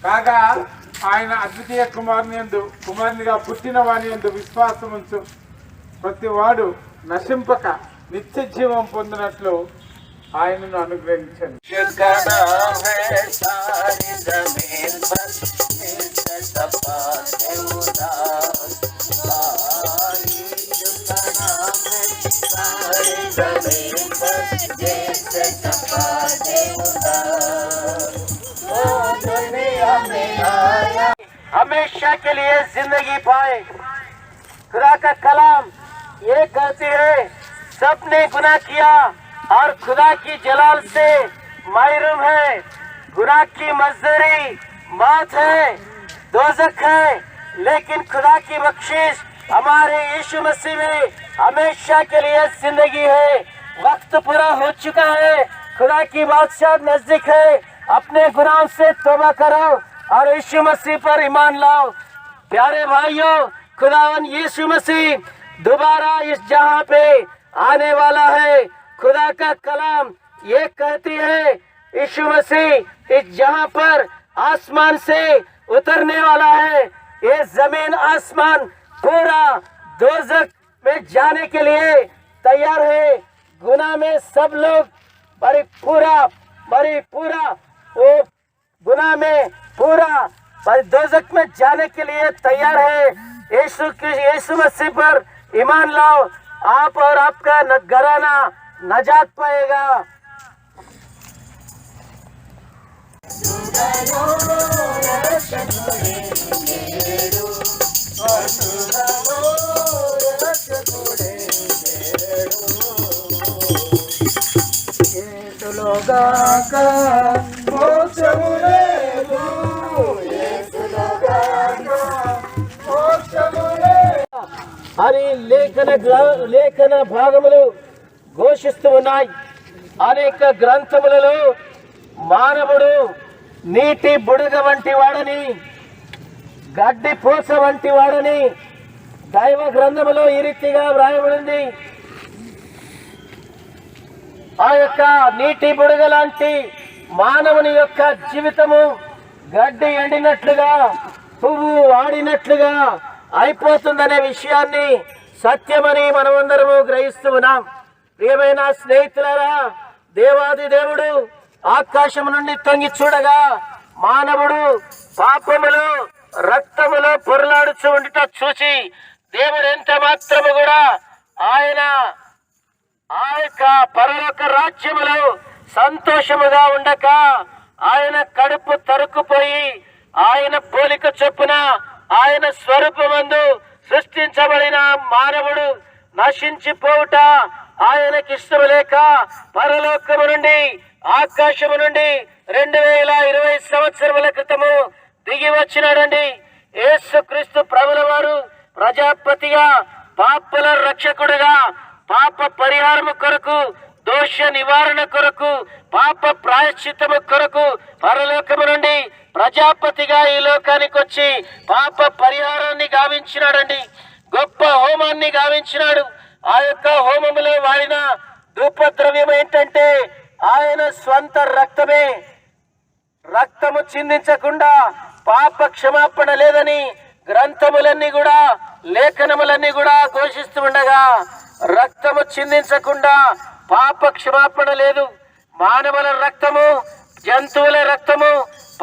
కాగా ఆయన అద్వితీయ కుమారునిగా పుట్టిన వాని యందు విశ్వాసముంచు ప్రతి వాడు నశింపక నిత్య జీవం పొందినట్లు ఆయనను అనుగ్రహించండి. हमेशा के लिए जिंदगी पाए। खुदा का कलाम ये कहती है सबने गुनाह किया और खुदा की जलाल से महरूम है। गुनाह की मजदूरी मौत है, दोज़ख है, लेकिन खुदा की बख्शिश हमारे यीशु मसीह में हमेशा के लिए जिंदगी है। वक्त पूरा हो चुका है, खुदा की बादशाह नजदीक है। अपने गुनाह से तौबा करो और यीशु मसीह पर ईमान लाओ। प्यारे भाइयों, खुदावन यीशु मसीह दोबारा इस जहां पे आने वाला है। खुदा का कलाम ये कहती है यीशु मसीह इस जहां पर आसमान से उतरने वाला है। ये जमीन आसमान पूरा दोज़ख में जाने के लिए तैयार है। गुनाह में सब लोग पूरा वो गुनाह में पूरा दोज़ख में जाने के लिए तैयार है। यीशु मसीह पर ईमान लाओ, आप और आपका घराना नजात पाएगा। అని లేఖన భాగములు ఘోషిస్తూ ఉన్నాయి. అనేక గ్రంథములలో మానవుడు నీటి బుడగ వంటి వాడని, గడ్డి పూస వంటి వాడని దైవ గ్రంథములో ఈ రీతిగా వ్రాయబడింది. ఆ యొక్క నీటి బుడగ లాంటి మానవుని యొక్క జీవితము గడ్డి ఎండినట్లుగా, పువ్వు వాడినట్లుగా అయిపోతుందనే విషయాన్ని సత్యమని మనమందరము గ్రహిస్తూ ఉన్నాం. ప్రియమైన స్నేహితులారా, దేవాది దేవుడు ఆకాశం నుండి తొంగి చూడగా మానవుడు పాపములో రక్తములో పొరలాడుచు ఉండుట చూసి దేవుడు ఎంత మాత్రము కూడా ఆయన ఆ యొక్క పరలోక రాజ్యములో సంతోషముగా ఉండక ఆయన కడుపు తరుక్కుపోయి ఆయన పోలిక చొప్పున ఆయన స్వరూపమందు సృష్టించబడిన మానవుడు నశించిపోవుట ఆయనకి ఇష్టము లేక పరలోకము నుండి ఆకాశము నుండి 2020 సంవత్సరముల క్రితము దిగి వచ్చినాడండి. యేసుక్రీస్తు ప్రభుల వారు ప్రజాపతిగా, పాపల రక్షకుడుగా, పాప పరిహారము కొరకు, దోష నివారణ కొరకు, పాప ప్రాయశ్చిత్తము కొరకు పరలోకము నుండి ప్రజాపతిగా ఈ లోకానికి వచ్చి పాప పరిహారాన్ని గావించినాడండి. గొప్ప హోమాన్ని గావించినాడు. ఆ యొక్క హోమములో వాడిన ధూపద్రవ్యం ఏంటంటే ఆయన స్వంత రక్తమే. రక్తము చిందించకుండా పాప క్షమాపణ లేదని గ్రంథములన్నీ కూడా, లేఖనములన్నీ కూడా ఘోషిస్తూ ఉండగా, రక్తము చిందించకుండా పాప క్షమాపణ లేదు. మానవుల రక్తము, జంతువుల రక్తము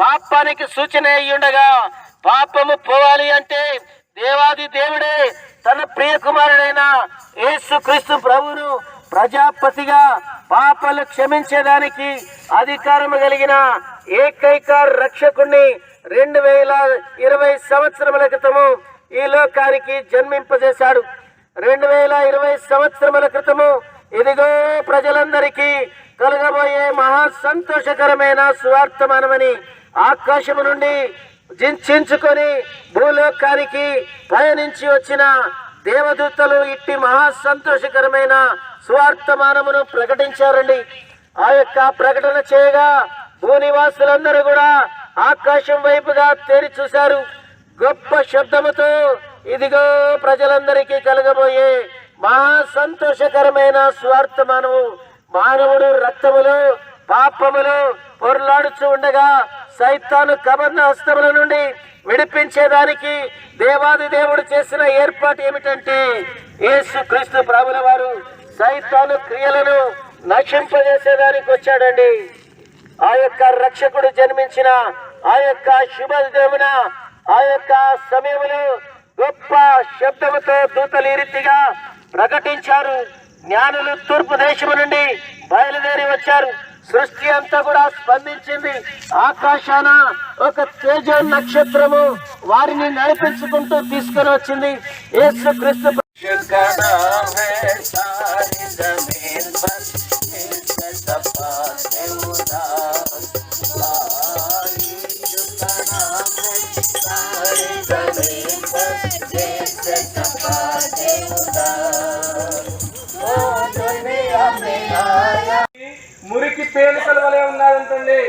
పాపానికి సూచన అయి ఉండగా, పాపము పోవాలి అంటే దేవాది దేవుడే తన ప్రియ కుమారుడైన యేసుక్రీస్తు ప్రభువును ప్రజాపతిగా పాపాలు క్షమించేదానికి అధికారము కలిగిన ఏకైక రక్షకుణ్ణి 2020 సంవత్సరముల క్రితము ఈ లోకానికి జన్మింపజేశాడు. 2020 సంవత్సరముల క్రితము ఇదిగో ప్రజలందరికీ కలగబోయే మహా సంతోషకరమైన సువార్తమానమని ఆకాశము నుండి చించుకొని భూలోకానికి పయనించి వచ్చిన దేవదూతలు ఇట్టి మహా సంతోషకరమైన సువార్తమానమును ప్రకటించారండి. ఆ యొక్క ప్రకటన చేయగా భూనివాసులందరూ కూడా ఆకాశం వైపుగా తేరి చూశారు. గొప్ప శబ్దముతో ఇదిగో ప్రజలందరికీ కలగబోయే మహా సంతోషకరమైన స్వార్థమానము. మానవుడు రక్తములో పాపములో పొరలాడుచు ఉండగా సైతాను కబంధ హస్తముల నుండి విడిపించేదానికి దేవాది దేవుడు చేసిన ఏర్పాటు ఏమిటంటే యేసు క్రీస్తు ప్రభుల వారు సైతాను క్రియలను నశింపజేసేదానికి వచ్చాడండి. ఆ యొక్క రక్షకుడు జన్మించిన ఆ యొక్క శుభదినమున ఆ యొక్క సమయంలో గొప్ప శబ్దముతో దూతలు ఈ రీతిగా ప్రకటించారు. జ్ఞానులు తూర్పు దేశము నుండి బయలుదేరి వచ్చారు. సృష్టి అంతా కూడా స్పందించింది. ఆకాశాన ఒక తేజ నక్షత్రము వారిని నడిపించుకుంటూ తీసుకొని వచ్చింది. యేసు క్రీస్తు మురికి పేలికల వలె ఉన్నాడంటండి.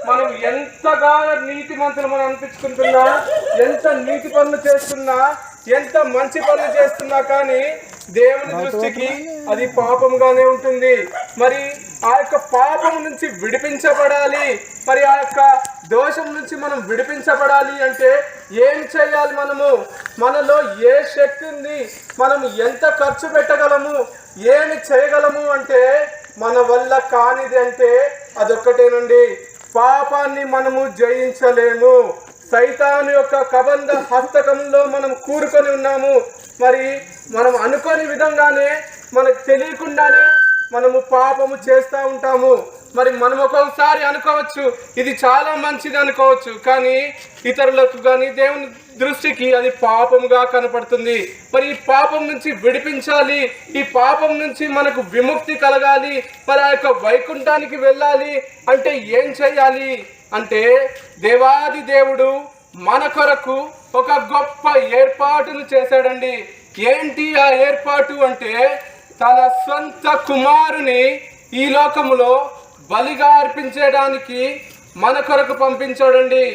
మనం ఎంతగా నీతి మంతులు మనం అనిపించుకుంటున్నా, ఎంత నీతి పనులు చేస్తున్నా, ఎంత మంచి పనులు చేస్తున్నా కానీ దేవుని దృష్టికి అది పాపంగానే ఉంటుంది. మరి ఆ యొక్క పాపం నుంచి విడిపించబడాలి, మరి ఆ యొక్క దోషం నుంచి మనం విడిపించబడాలి అంటే ఏం చేయాలి? మనలో ఏ శక్తి ఉంది, మనం ఎంత ఖర్చు పెట్టగలము, ఏమి చేయగలము అంటే మన వల్ల కానిది అంటే అదొక్కటేనండి, పాపాన్ని మనము జయించలేము. సైతాను యొక్క కబంధ హస్తకంలో మనం కూరుకొని ఉన్నాము. మరి మనం అనుకోని విధంగానే మనకు తెలియకుండానే మనము పాపము చేస్తూ ఉంటాము. మరి మనం ఒక్కొక్కసారి అనుకోవచ్చు ఇది చాలా మంచిది అనుకోవచ్చు, కానీ ఇతరులకు కానీ దేవుని దృష్టికి అది పాపముగా కనపడుతుంది. మరి ఈ పాపం నుంచి విడిపించాలి, ఈ పాపం నుంచి మనకు విముక్తి కలగాలి, మరి ఆ యొక్క వైకుంఠానికి వెళ్ళాలి అంటే ఏం చేయాలి అంటే దేవాది దేవుడు మన కొరకు ఒక గొప్ప ఏర్పాటును చేశాడండి. ఏంటి ఆ ఏర్పాటు అంటే తన సొంత కుమారుని ఈ లోకములో బలిగా అర్పించడానికి మన కొరకు పంపించాడండి.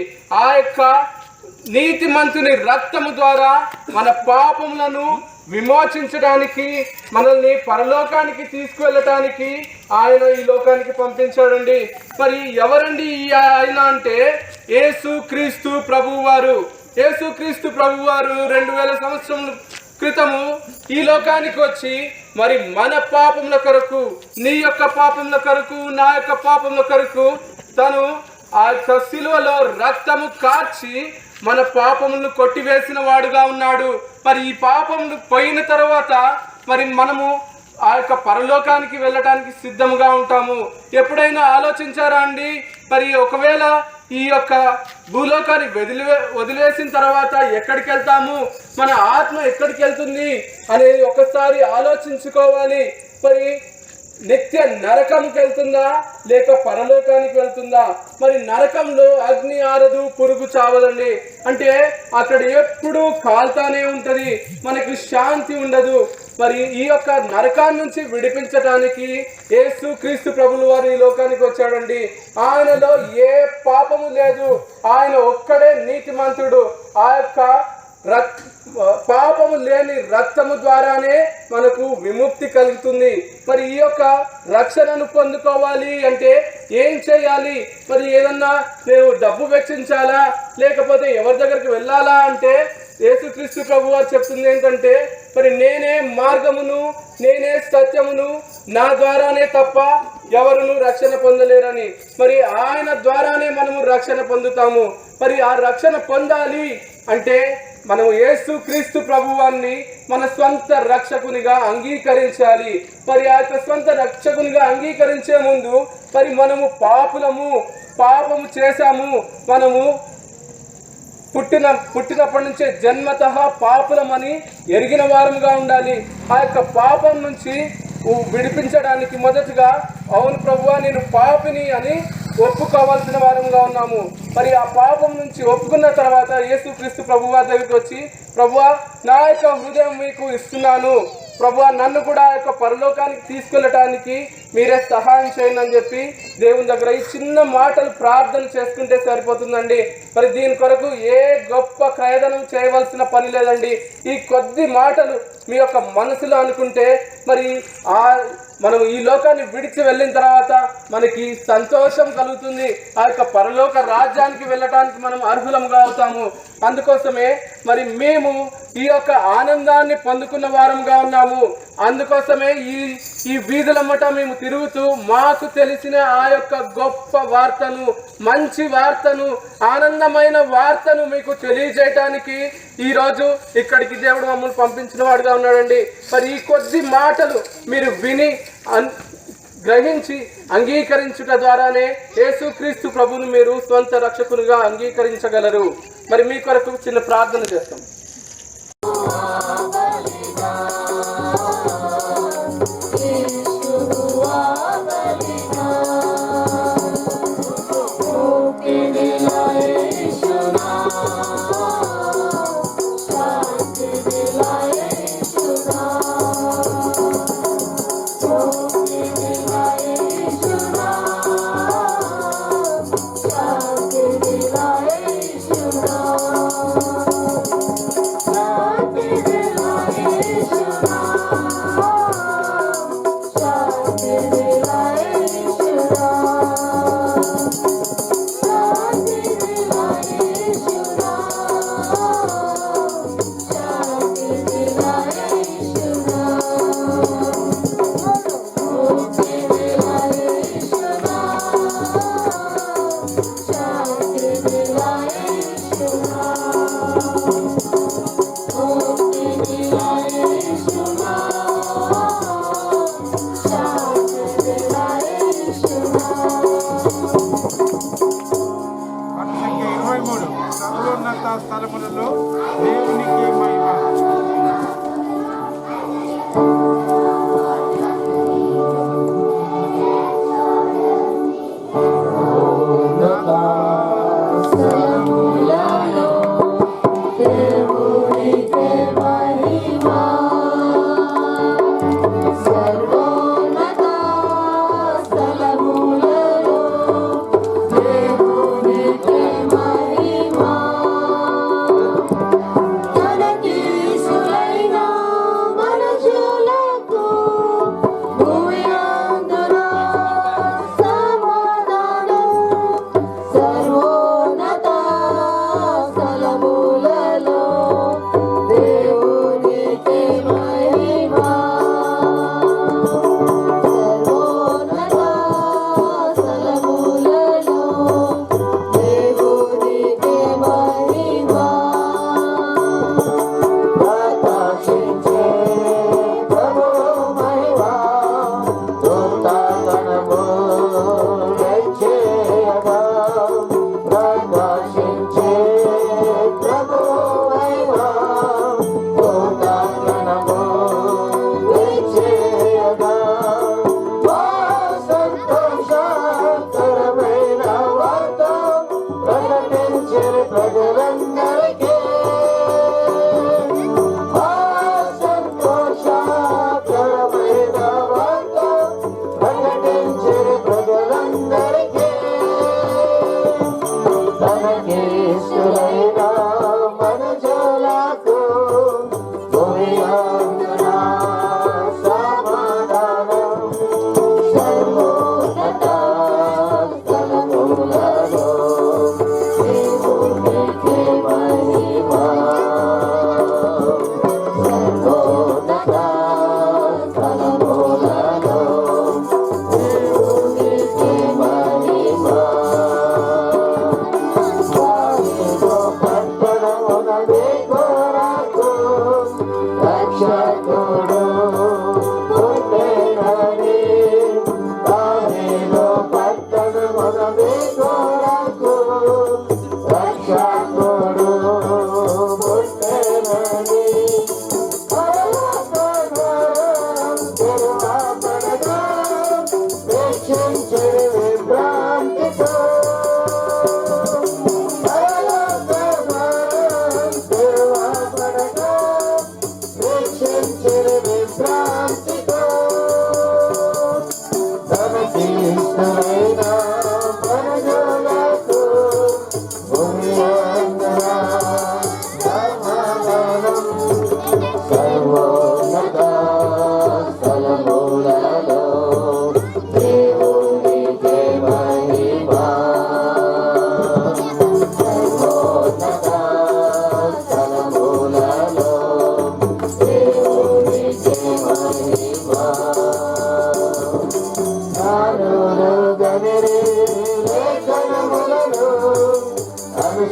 ఆ యొక్క నీతిమంతుని రక్తము ద్వారా మన పాపములను విమోచించడానికి, మనల్ని పరలోకానికి తీసుకువెళ్ళటానికి ఆయన ఈ లోకానికి పంపించాడండి. మరి ఎవరండి ఈ ఆయన అంటే యేసు క్రీస్తు ప్రభువారు. యేసు క్రీస్తు ప్రభువారు 2000 సంవత్సరముల క్రితము ఈ లోకానికి వచ్చి మరి మన పాపముల కొరకు, నీ యొక్క పాపముల కొరకు, నా యొక్క పాపముల కొరకు తను ఆ యొక్క శిలువలో రక్తము కార్చి మన పాపములను కొట్టివేసిన వాడుగా ఉన్నాడు. మరి ఈ పాపములు పోయిన తర్వాత మరి మనము ఆ యొక్క పరలోకానికి వెళ్ళటానికి సిద్ధముగా ఉంటాము. ఎప్పుడైనా ఆలోచించారా అండి? మరి ఒకవేళ ఈ యొక్క భూలోకాన్ని వదిలేసిన తర్వాత ఎక్కడికి వెళ్తాము, మన ఆత్మ ఎక్కడికి వెళ్తుంది అనేది ఒకసారి ఆలోచించుకోవాలి. మరి నిత్య నరకంకి వెళ్తుందా లేక పరలోకానికి వెళ్తుందా? మరి నరకంలో అగ్ని ఆరదు, పురుగు చావదండి. అంటే అక్కడ ఎప్పుడూ కాల్తానే ఉంటది, మనకి శాంతి ఉండదు. మరి ఈ యొక్క నరకాన్ని నుంచి విడిపించడానికి యేసు క్రీస్తు ప్రభులు వారు ఈ లోకానికి వచ్చాడండి. ఆయనలో ఏ పాపము లేదు, ఆయన ఒక్కడే నీతిమంతుడు. ఆ యొక్క పాపము లేని రక్తము ద్వారానే మనకు విముక్తి కలుగుతుంది. మరి ఈ యొక్క రక్షణను పొందుకోవాలి అంటే ఏం చేయాలి? మరి ఏదన్నా నేను డబ్బు వెచ్చించాలా లేకపోతే ఎవరి దగ్గరికి వెళ్ళాలా అంటే యేసుక్రీస్తు ప్రభు వారు చెప్తుంది ఏంటంటే మరి నేనే మార్గమును, నేనే సత్యమును, నా ద్వారానే తప్ప ఎవరును రక్షణ పొందలేరని. మరి ఆయన ద్వారానే మనము రక్షణ పొందుతాము. మరి ఆ రక్షణ పొందాలి అంటే మనము యేసు క్రీస్తు ప్రభువాన్ని మన స్వంత రక్షకునిగా అంగీకరించాలి. మరి ఆ యొక్క స్వంత రక్షకునిగా అంగీకరించే ముందు మరి మనము పాపము చేశాము, మనము పుట్టినప్పటి నుంచే జన్మతః పాపులమని ఎరిగిన వారముగా ఉండాలి. ఆ యొక్క పాపం నుంచి విడిపించడానికి మొదటగా అవును ప్రభువా నేను పాపిని అని ఒప్పుకోవాల్సిన వారంగా ఉన్నాము. మరి ఆ పాపం నుంచి ఒప్పుకున్న తర్వాత యేసుక్రీస్తు ప్రభువా దగ్గరికి వచ్చి ప్రభువా నా యొక్క హృదయం మీకు ఇస్తున్నాను, ప్రభువా నన్ను కూడా ఆ యొక్క పరలోకానికి తీసుకెళ్ళటానికి మీరే సహాయం చేయండి అని చెప్పి దేవుని దగ్గర ఈ చిన్న మాటలు ప్రార్థన చేసుకుంటే సరిపోతుందండి. మరి దీని కొరకు ఏ గొప్ప ప్రయత్నం చేయవలసిన పని లేదండి. ఈ కొద్ది మాటలు మీ యొక్క మనసులో అనుకుంటే మరి మనం ఈ లోకాన్ని విడిచి వెళ్ళిన తర్వాత మనకి సంతోషం కలుగుతుంది. ఆ యొక్క పరలోక రాజ్యానికి వెళ్ళటానికి మనం అర్హులంగా అవుతాము. అందుకోసమే మరి మేము ఈ యొక్క ఆనందాన్ని పొందుకున్న వారంగా ఉన్నాము. అందుకోసమే ఈ వీధులమ్మట మేము తిరుగుతూ మాకు తెలిసిన ఆ యొక్క గొప్ప వార్తను, మంచి వార్తను, ఆనందమైన వార్తను మీకు తెలియజేయటానికి ఈరోజు ఇక్కడికి దేవుడు మమ్మల్ని పంపించిన వాడుగా ఉన్నాడండి. మరి ఈ కొద్ది మాటలు మీరు విని గ్రహించి అంగీకరించుట ద్వారానే యేసుక్రీస్తు ప్రభువును మీరు స్వంత రక్షకునిగా అంగీకరించగలరు. మరి మీ కొరకు చిన్న ప్రార్థన చేస్తాం. స్థలములలో దేవునికి మహిమ.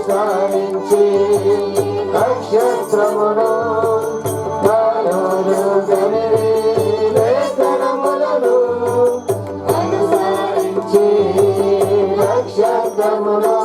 అనుసరించి నక్షత్రమును జ్ఞానులు గనిరి లేఖనములను అనుసరించి నక్షత్రమును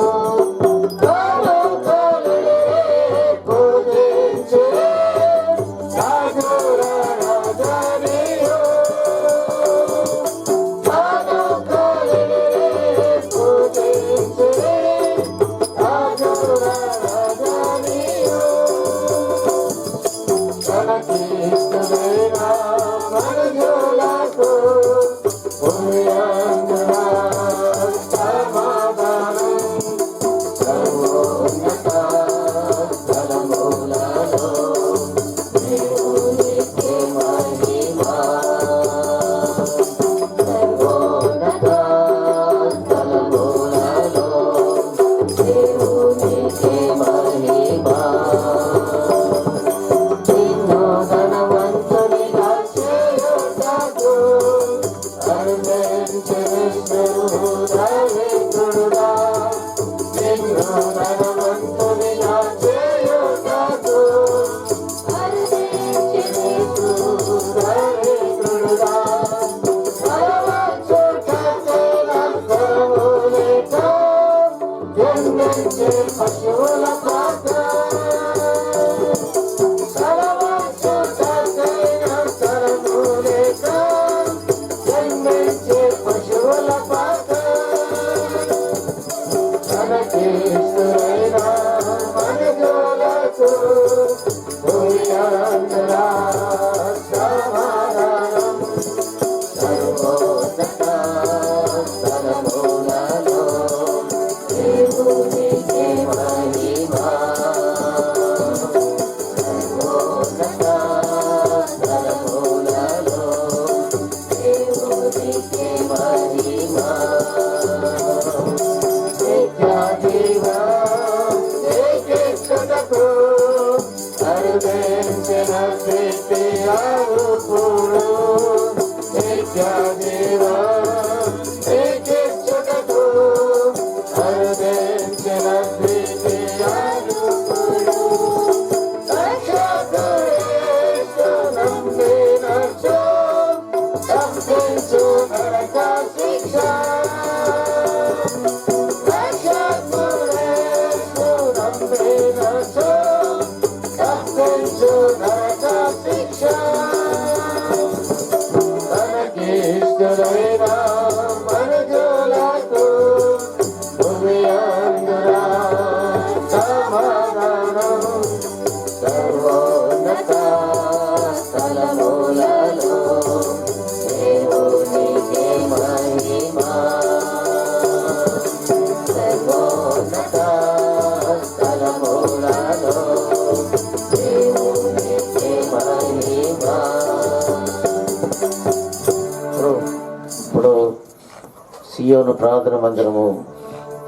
సియోను ప్రార్థన మందిరము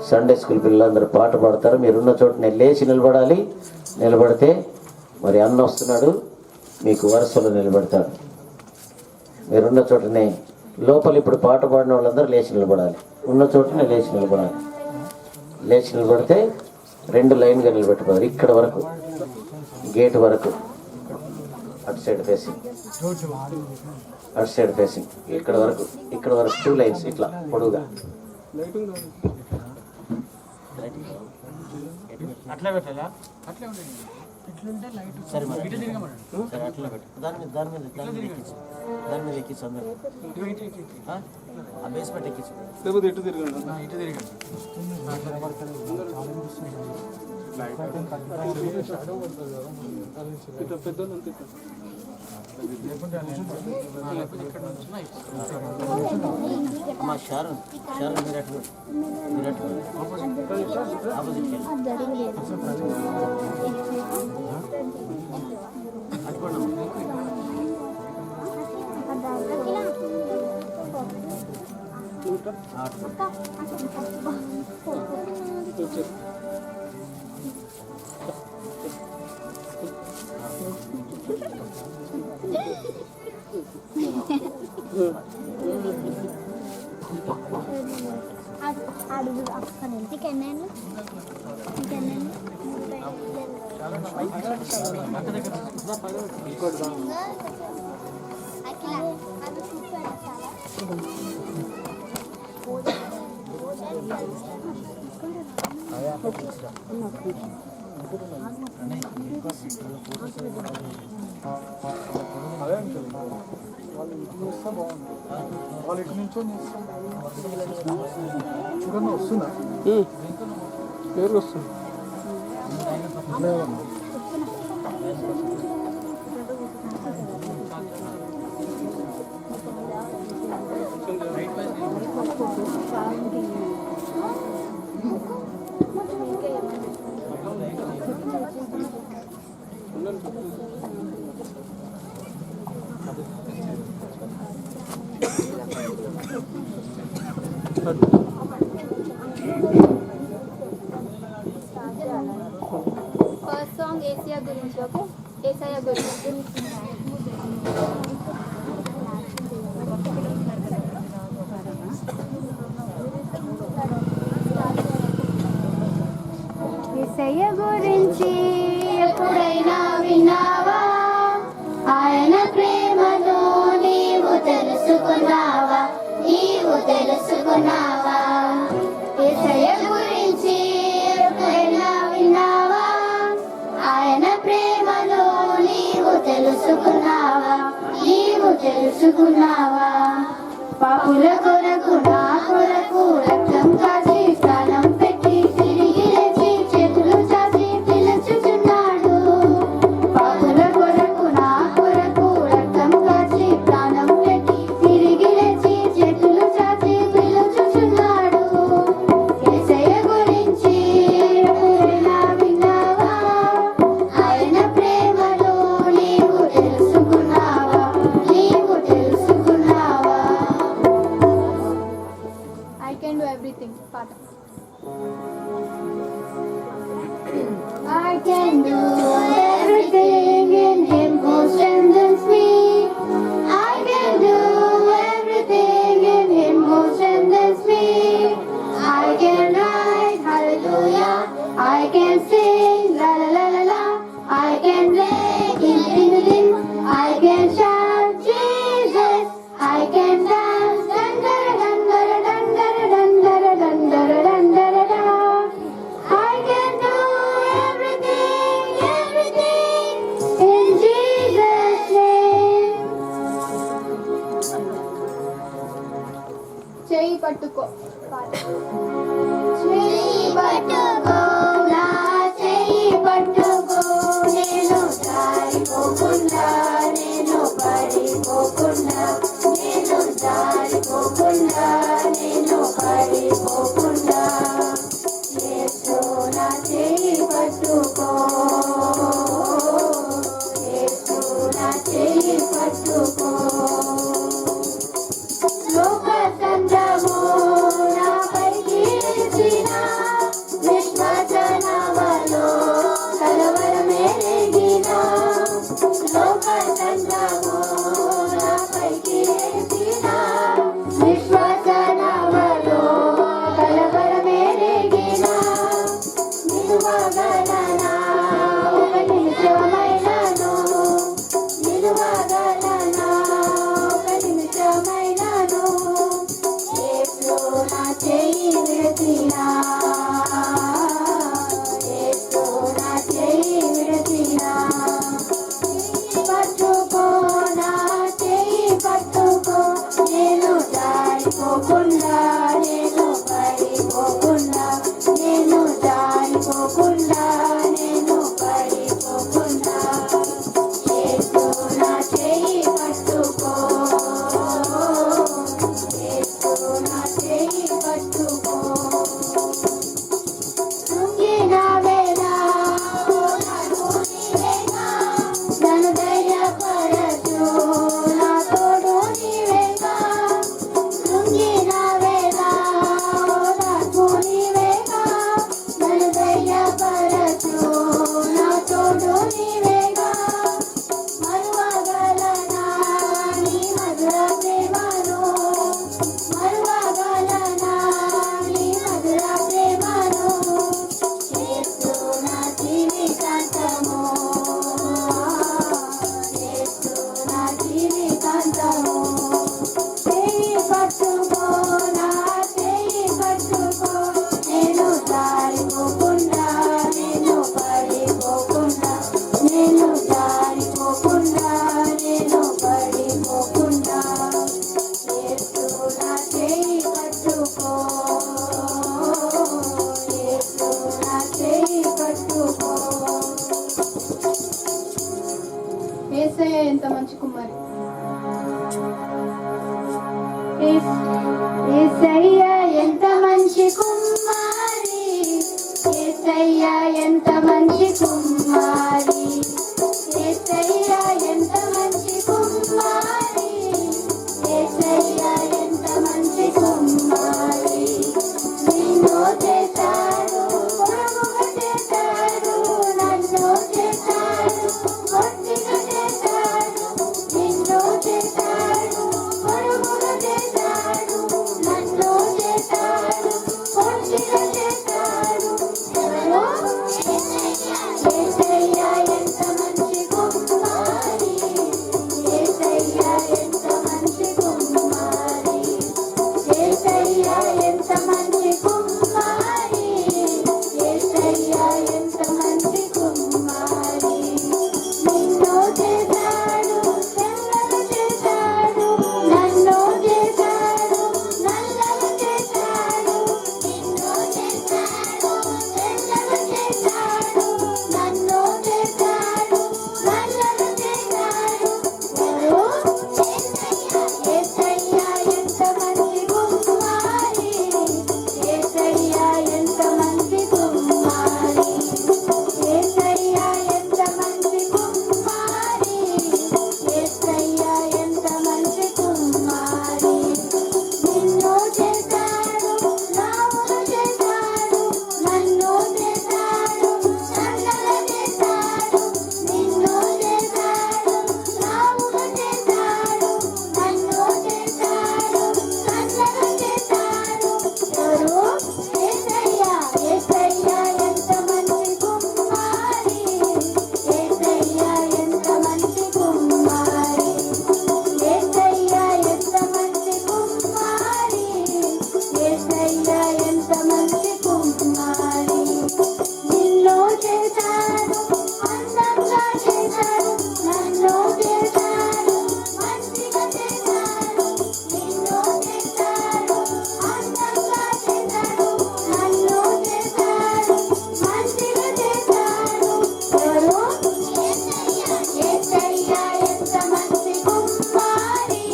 సండే స్కూల్ పిల్లలందరూ పాట పాడతారు. మీరున్న చోటనే లేచి నిలబడాలి. నిలబడితే మరి అన్న వస్తున్నాడు, మీకు వరుసలో నిలబెడతాడు. మీరున్న చోటనే లోపల ఇప్పుడు పాట పాడిన వాళ్ళందరూ లేచి నిలబడాలి. ఉన్న చోటనే లేచి నిలబడాలి. లేచి నిలబడితే 2 లైన్గా నిలబెట్టుకోవాలి. ఇక్కడ వరకు గేట్ వరకు, అటు సైడ్ ఫేసింగ్, అటు సైడ్ ఫేసింగ్, ఇక్కడ వరకు 2 లైన్స్ ఇట్లా పొడుగా. అట్లా పెట్టాలా? అట్లా సరే మరి సరే అట్లా పెట్టు. దాని మీద ఎక్కించు అందరూ. ఆ బేస్మెంట్ ఎక్కించు. లేకపోతే ఇటు తిరగండి. ఇటు తిరగండి. అమ్మా షారన్ మీరు అటు ఆపోజిట్ అడుగు అక్కడ ఇంటికి ఎన్నాను వాళ్ళు ఇటు నుంచో చూడండి వస్తుందా పేరు వస్తుంది ఫస్ట్ సాంగ్ ఏసయ్య గురించి. ఓకే, ఏసయ్య గురించి. ఏసయ్య గురించి ఎప్పుడైనా విన్నావా? ఆయన ప్రేమను నీవు తెలుసుకున్నావా? నీవు తెలుసుకున్నావా? ఏసయ్య గురించి ఎప్పుడైనా విన్నావా? ఆయన ప్రేమను నీవు తెలుసుకున్నావా? నీవు తెలుసుకున్నావా? పాపుల కొరకు నా కొరకు రక్తం కాచి ప్రాణం పెట్టి తిరిగి లేచి చేతులు చాచి పిలుచుచున్నాడు. పాపుల కొరకు నా కొరకు రక్తం కాచి ప్రాణం పెట్టి తిరిగి లేచి చేతులు చాచి పిలుచుచున్నాడు. యేసయ్య గురించి ఎప్పుడైనా విన్నావా? ఆయన ప్రేమను నీవు తెలుసుకున్నావా? నీవు తెలుసుకున్నావా? I can do everything. పాట. I can do everything in Him who strengthens me. I can do everything in Him who strengthens me. I can write hallelujah. I can sing la la la la la. I can play ding ding ding. I can shout Jesus. I can dance dandara dandara dandara dandara dandara dandara da. I can do everything, everything in Jesus' name. చేయి పట్టుకో పాట. చేయి పట్టుకో నా చేయి పట్టుకో, నేను జారిపోకుండా, నేను పడిపోకుండా, నేను జారిపోకుండా, నేను పడిపోకుండా. యేసు నా చేయి పట్టుకో, యేసు నా చేయి పట్టుకో. లోక సంద్రము నాపైకి ఎత్తిన విశ్వజనవలో కలవరమే రేగిన. లోక సంద్రము నాపైకి ఎత్తిన విశ్వజనవలో కలవరమే రేగిన. నిలువగలనా ఒక నిమిషమైనను, నిలువగలనా ఒక నిమిషమైనను. యేసు నా చేయి విడచినా, యేసు నా చేయి విడచినా. పట్టుకో నా చేయి పట్టుకో, నేను జారిపోకుండా, నేను పడిపోకుండా, నేను జారిపోకుండా, నేను పడిపోకుండా. యేసు నా చేయి పట్టుకో, యేసు నా చేయి పట్టుకో. కృంగిన వేళ నాకు నీవేగా, నన్ను ధైర్యపరచు, నా తోడు నీవేగా. కృంగిన వేళ నాకు నీవేగా, నన్ను ధైర్యపరచు, యేసయ్య ఎంత మంచి కుమారి. యేసయ్య ఎంత మంచి కుమారి, యేసయ్య ఎంత మంచి కుమారి, యేసయ్య ఎంత మంచి కుమారి, యేసయ్య ఎంత మంచి కుమారి. నిన్ను చేశాడు పొడవుగా చేశాడు, నన్ను చేశాడు పొట్టిగా చేశాడు, నిన్ను చేశాడు పొడవుగా చేశాడు, నన్ను చేశాడు పొట్టిగా చేశాడు. ఎవరో యేసయ్య ఎంత మంచి కుమారి, యేసయ్య ఎంత మంచి కుమారి, యేసయ్య ఎంత మంచి కుమారి, యేసయ్య ఎంత మంచి కుమారి. నిన్ను చేశాడు తెల్లగా చేశాడు, నన్ను చేశాడు నల్లగా చేశాడు, నిన్ను చేశాడు తెల్లగా చేశాడు, నన్ను చేశాడు నల్లగా చేశాడు. ఎవరు? యేసయ్య ఎంత మంచి కుమారి, యేసయ్య ఎంత మంచి కుమారి, యేసయ్య ఎంత మంచి కుమారి, యేసయ్య ఎంత మంచి కుమారి. నిన్ను చేశాడు రాములు చేశాడు, నన్ను చేశాడు నల్లగా చేశాడు, నిన్ను చేశాడు రాములు చేశాడు, నన్ను చేశాడు నల్లగా చేశాడు. ఎవరు? యేసయ్య యేసయ్య ఎంత మంచి కుమారి, యేసయ్య ఎంత మంచి కుమారి, యేసయ్య ఎంత మంచి కుమారి, యేసయ్య ఎంత మంచి కుమారి. నిన్ను చేశాడు అందంగా చేశాడు, నన్ను చేశాడు మంచిగా చేశాడు, నిన్ను చేశాడు అందంగా చేశాడు, నన్ను చేశాడు మంచిగా చేశాడు. ఎవరు? యేసయ్య ఎంత మంచి కుమారి,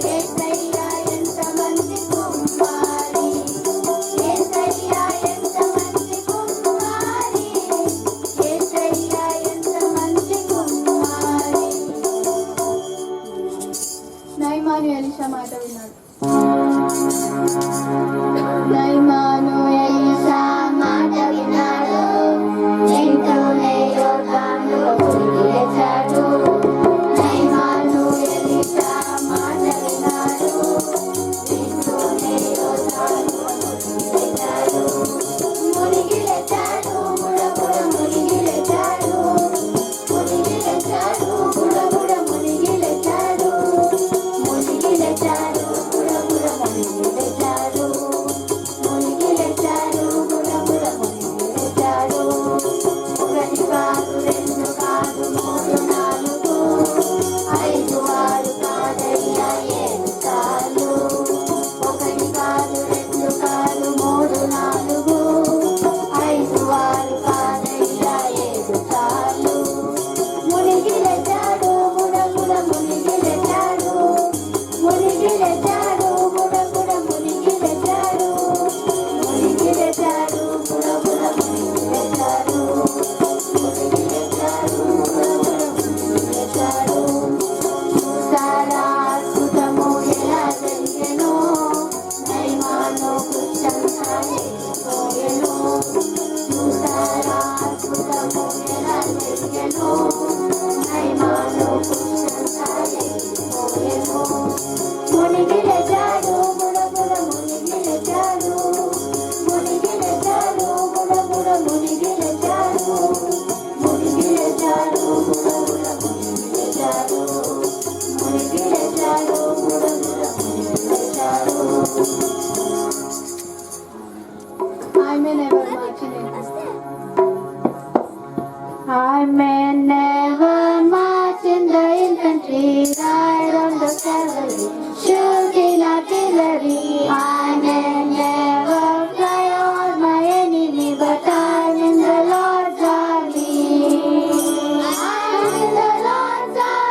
యేసయ్య ఎంత మంచి కుమారి, యేసయ్య ఎంత మంచి కుమారి, యేసయ్య ఎంత మంచి కుమారి. నయమాను ఎలీషా మాట విన్నాడు. నయమాను ఎలీషా మాట విన్నాడు, వెంటనే యోర్దానులో మునిగి లేచాడు. నయమాను ఎలీషా మాట విన్నాడు, వెంటనే యోర్దానులో మునిగి లేచాడు. మునిగి లేచాడు బుడబుడ మునిగి లేచాడు, మునిగి లేచాడు బుడబుడ మునిగి లేచాడు, మునిగి లేచాడు బుడబుడ మునిగి లేచాడు, మునిగి లేచాడు బుడబుడ మునిగి లేచాడు. ఒకటి కాదు రెండు కాదు మూడు నాలుగు ఐదు ఆరు కాదయ్యా ఏడు సార్లు, ఒకటి కాదు రెండు కాదు మూడు నాలుగు ఐదు ఆరు కాదయ్యా ఏడు సార్లు. మునిగి లేచాడు బుడబుడ మునిగి లేచాడు, మునిగి లేచాడు బుడబుడ మునిగి లేచాడు, మునిగి లేచాడు బుడబుడ మునిగి లేచాడు, మునిగి లేచాడు బుడబుడ మునిగి లేచాడు. చూసారా అద్భుతము ఎలా జరిగెను, నయమాను కృత్యం సాగిపోయెను. చూసారా అద్భుతము ఎలా జరిగెను, నయమాను కృత్యం సాగిపోయెను. మునిగి లేచాడు బుడబుడ మునిగి లేచాడు, మునిగి లేచాడు బుడబుడ మునిగి లేచాడు, మునిగి లేచాడు బుడబుడ మునిగి లేచాడు, మునిగి లేచాడు బుడబుడ మునిగి లేచాడు. I may never march in I may never march in the infantry, ride on the cavalry, shoot in artillery. I may never fly on my enemy, but I'm in the Lord's army. I'm in the Lord's army.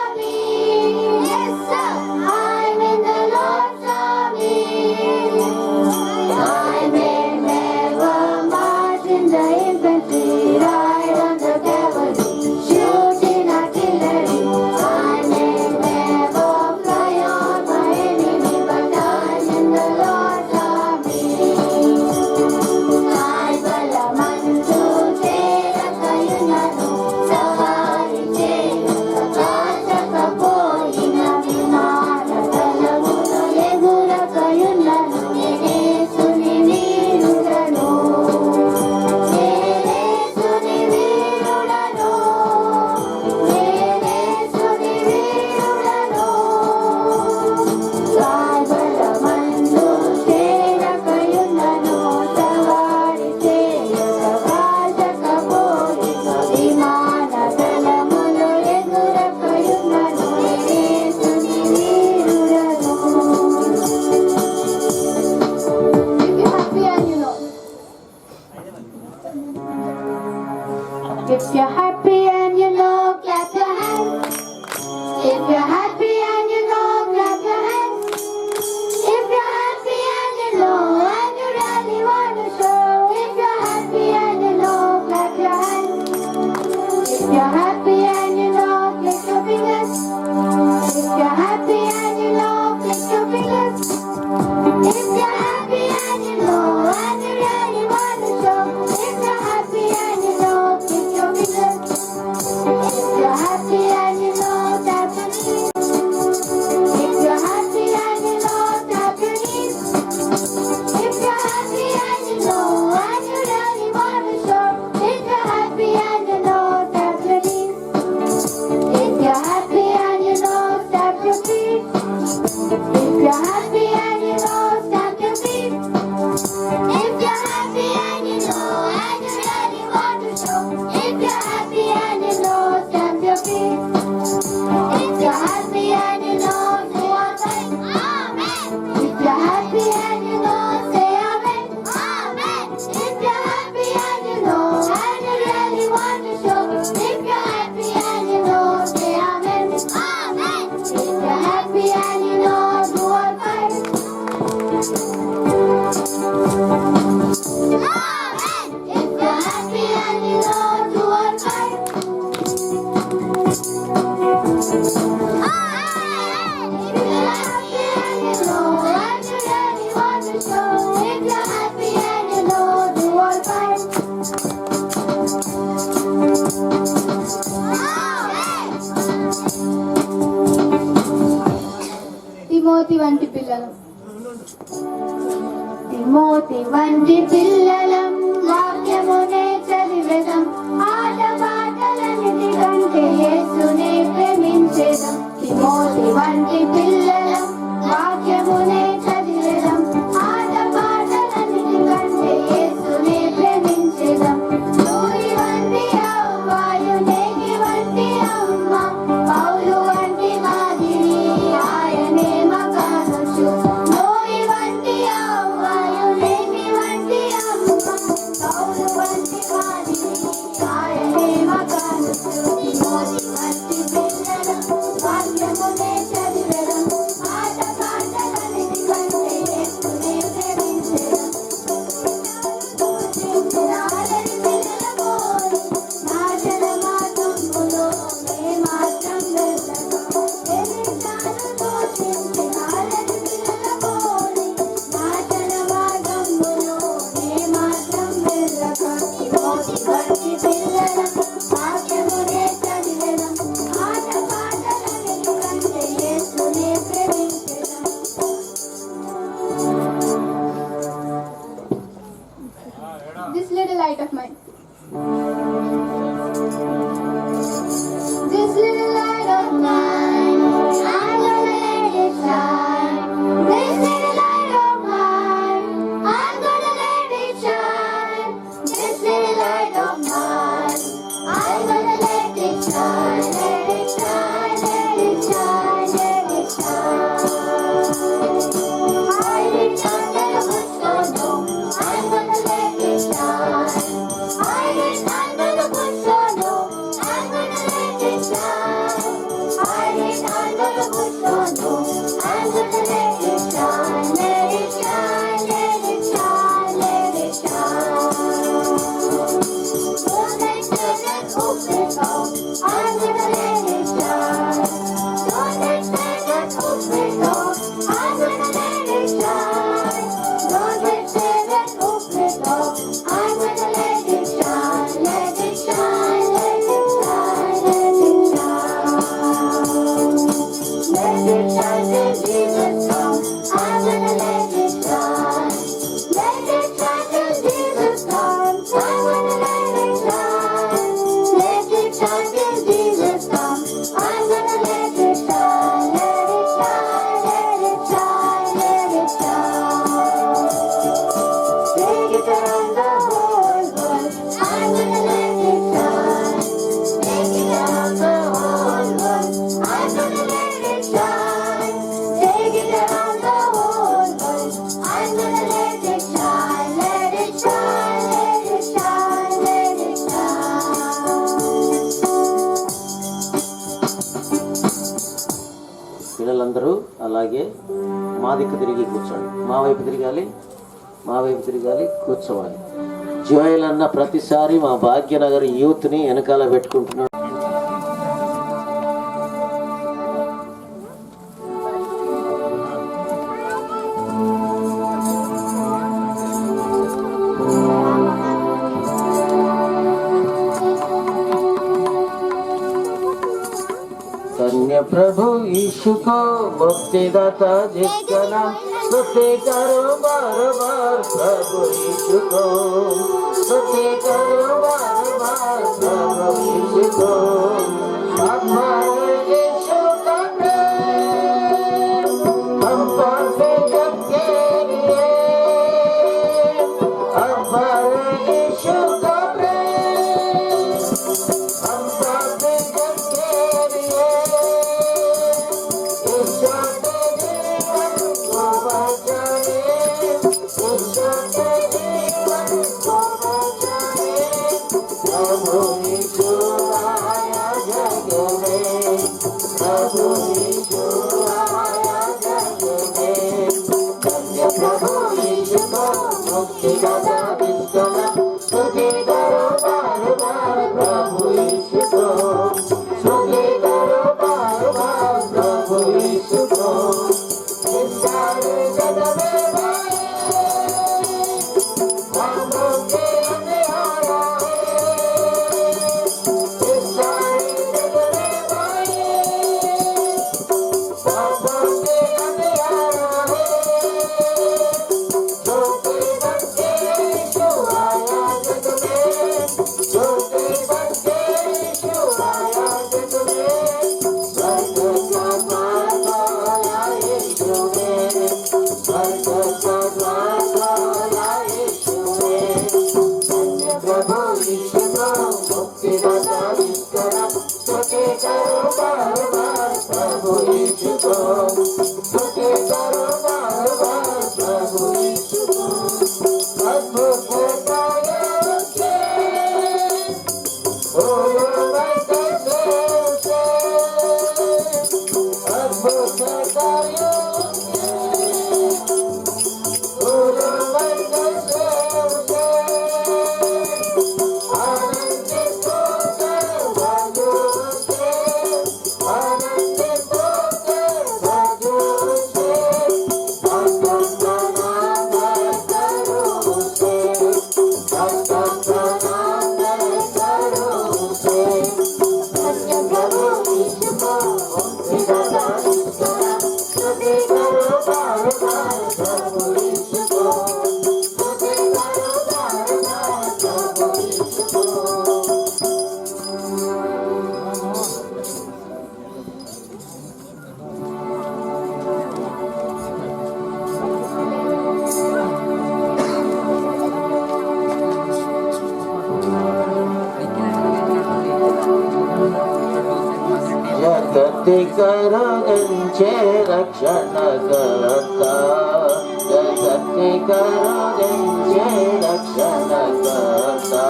If you're happy and you know, clap your hands. If you're happy and you know, clap your hands. If you're happy and you know, and you really want to show. If you're happy and you know, clap your hands. If you're happy and you know, click your fingers. If you're happy and you know, click your fingers. If you're happy and you know, and you really want to show. If you're happy and you know, click your fingers. If you're happy and you know, tap your knees. If you're happy and you know, tap your knees. If you're happy and you know, and you really want to show. If you're happy and you know, tap your knees. If you're happy and you know, tap your feet. If you're happy and you know, tap your feet. If you're happy and you know, and you really want to show. If you're happy and you know, tap your feet. If you're happy and you know, say amen. Amen. If you're happy and you know, say amen. Amen. If you're happy and you know, and you really want to show. If you're happy and you know, say amen. Amen. If you're happy and you know, do all fine. Amen. If you're happy and you know, do all fine. Amen. If you're happy and you know, and you really want to show. If you're happy and you know, do all fine. Timothy వంటి పిల్లలు Timothy వంటి పిల్లలం వాక్యమునే చదివేదం ఆట పాటలన్నిటి కంటే యేసునే ప్రేమించేదం Timothy వంటి పిల్లలం వాక్యమునే చదివేదం ఆట పాటలన్నిటి కంటే యేసునే ప్రేమించేదం సూరి వంటి అవ్వాయు నేగి వంటి అమ్మ పౌలు వంటి మాదిరి ఆయనే మకానొచ్చు నోయి వంటి అవ్వాయు నేగి వంటి అమ్మ పౌలు వంటి మాదిరి ఆయనే మకానొచ్చు తిమోతి వంటి పిల్లలం వాక్యమునే చదివేదం ఆట పాటలన్నిటి కంటే యేసునే ప్రేమించేదం నాలని పిల్లల పోలి నాశన మార్గములో మేమాత్రం వెళ్ళక ఎన్నిసార్లు దూషించి నాలని పిల్లల పోలి నాశన మార్గములో మేమాత్రం వెళ్ళక తిమోతి వంటి పిల్లలం వాక్యమునే చదివేదం అలాగే మా దిక్కు తిరిగి కూర్చోండి. మా వైపు తిరగాలి, కూర్చోవాలి. జోయల్ అన్న ప్రతిసారి మా భాగ్యనగర్ యూత్ని వెనకాల పెట్టుకుంటున్నాడు. धन्य प्रभु यीशु को मुक्तिदाता जिसका नाम स्तुति करो बार बार प्रभु यीशु को स्तुति करो बार बार प्रभु यीशु को हमारे यीशु का प्रेम हम पर से जग के लिए हमारे यीशु का प्रेम हम पर से जग के लिए जगति करुणिंचे रक्षणकर्ता जगति करुणिंचे रक्षणकर्ता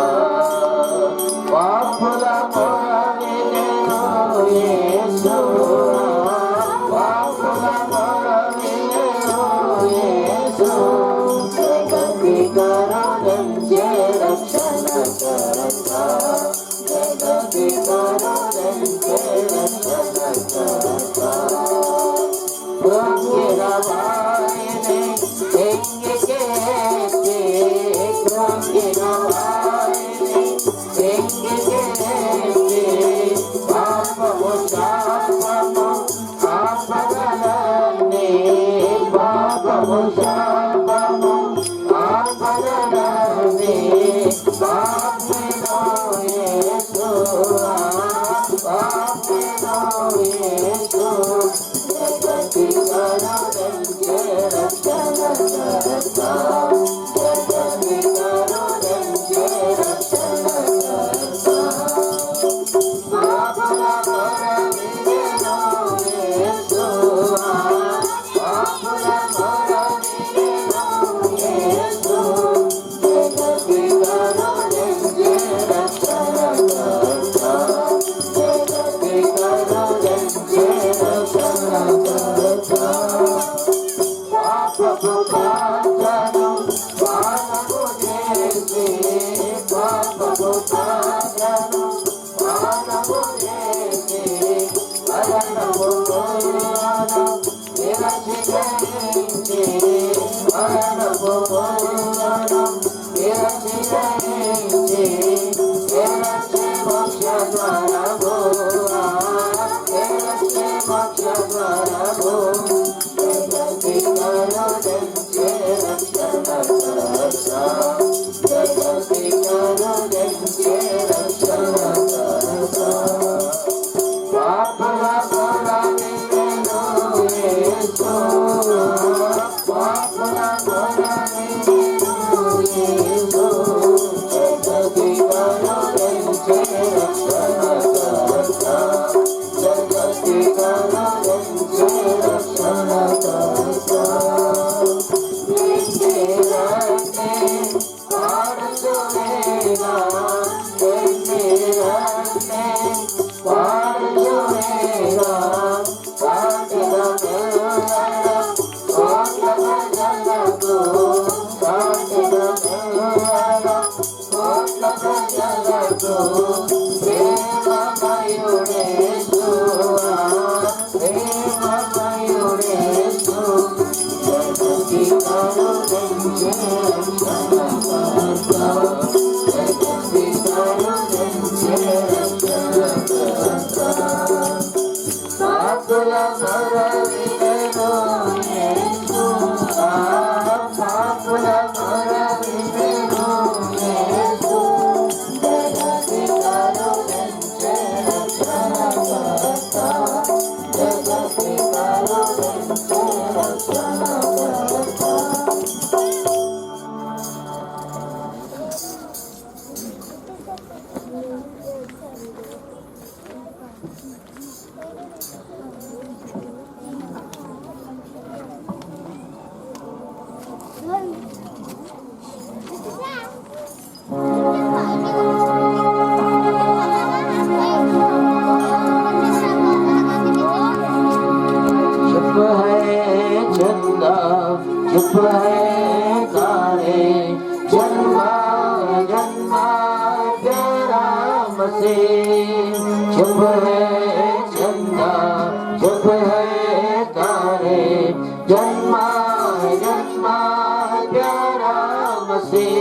पापुల మొరవినెను యేసు పాపుల మొరవినెను యేసు జగతి కరుణించే రక్షణకర్తా जगति करुणिंचे रक्षणकर्ता कृंगिरवारिणे तेंगिकेति कृंगिरवारिणे तेंगिकेति पापमु शापमु आपदलन्नि पापमु शापमु आपदलन्नि पापिनो येसु पापिनो येसु जगति करुणिंचे रक्षणकर्ता जगति करुणिंचे रक्षणकर्ता पापुల మొరవినెను యేసు पापुల మొరవినెను యేసు जगति करुणिंचे रक्षणकर्ता जगति करुणिंचे रक्षणकर्ता పాపుల మొర వినెను యేసు పాపుల మొర వినెను యేసు జగతి కరుణించే రక్షణకర్త జగతి కరుణించే రక్షణకర్త चुप है चंदा चुप है तारे जन्मा जन्मा प्यारा मसीह चुप है चंदा चुप है तारे जन्मा जन्मा प्यारा मसीह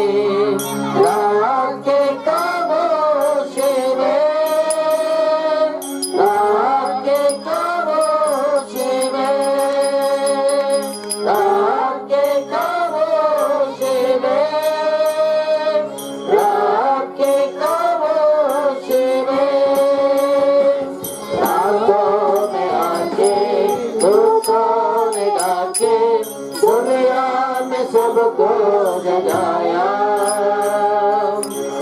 रात के खामोशी में रात के खामोशी में रात के खामोशी में रात के खामोशी में रातों में आके धूपों में गाके दुनिया में सबको जगाया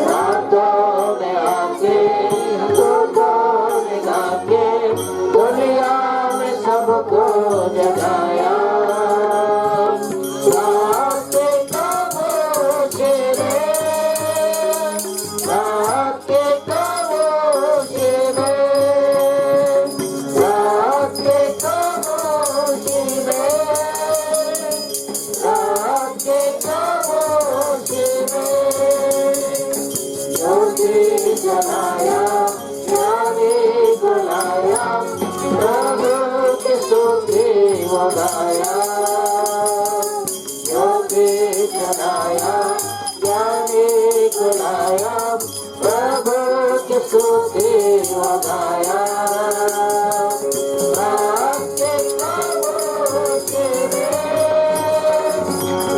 रातों में आके धूपों में गाके दुनिया में सबको जगाया रात के खामोशी में रात के खामोशी में रात के खामोशी में रात के खामोशी में ज्योति जलाया ज्ञानी बुलाया प्रभु की स्तुति गाया ज्योति जलाया ज्ञानी बुलाया प्रभु की स्तुति गाया रात के खामोशी में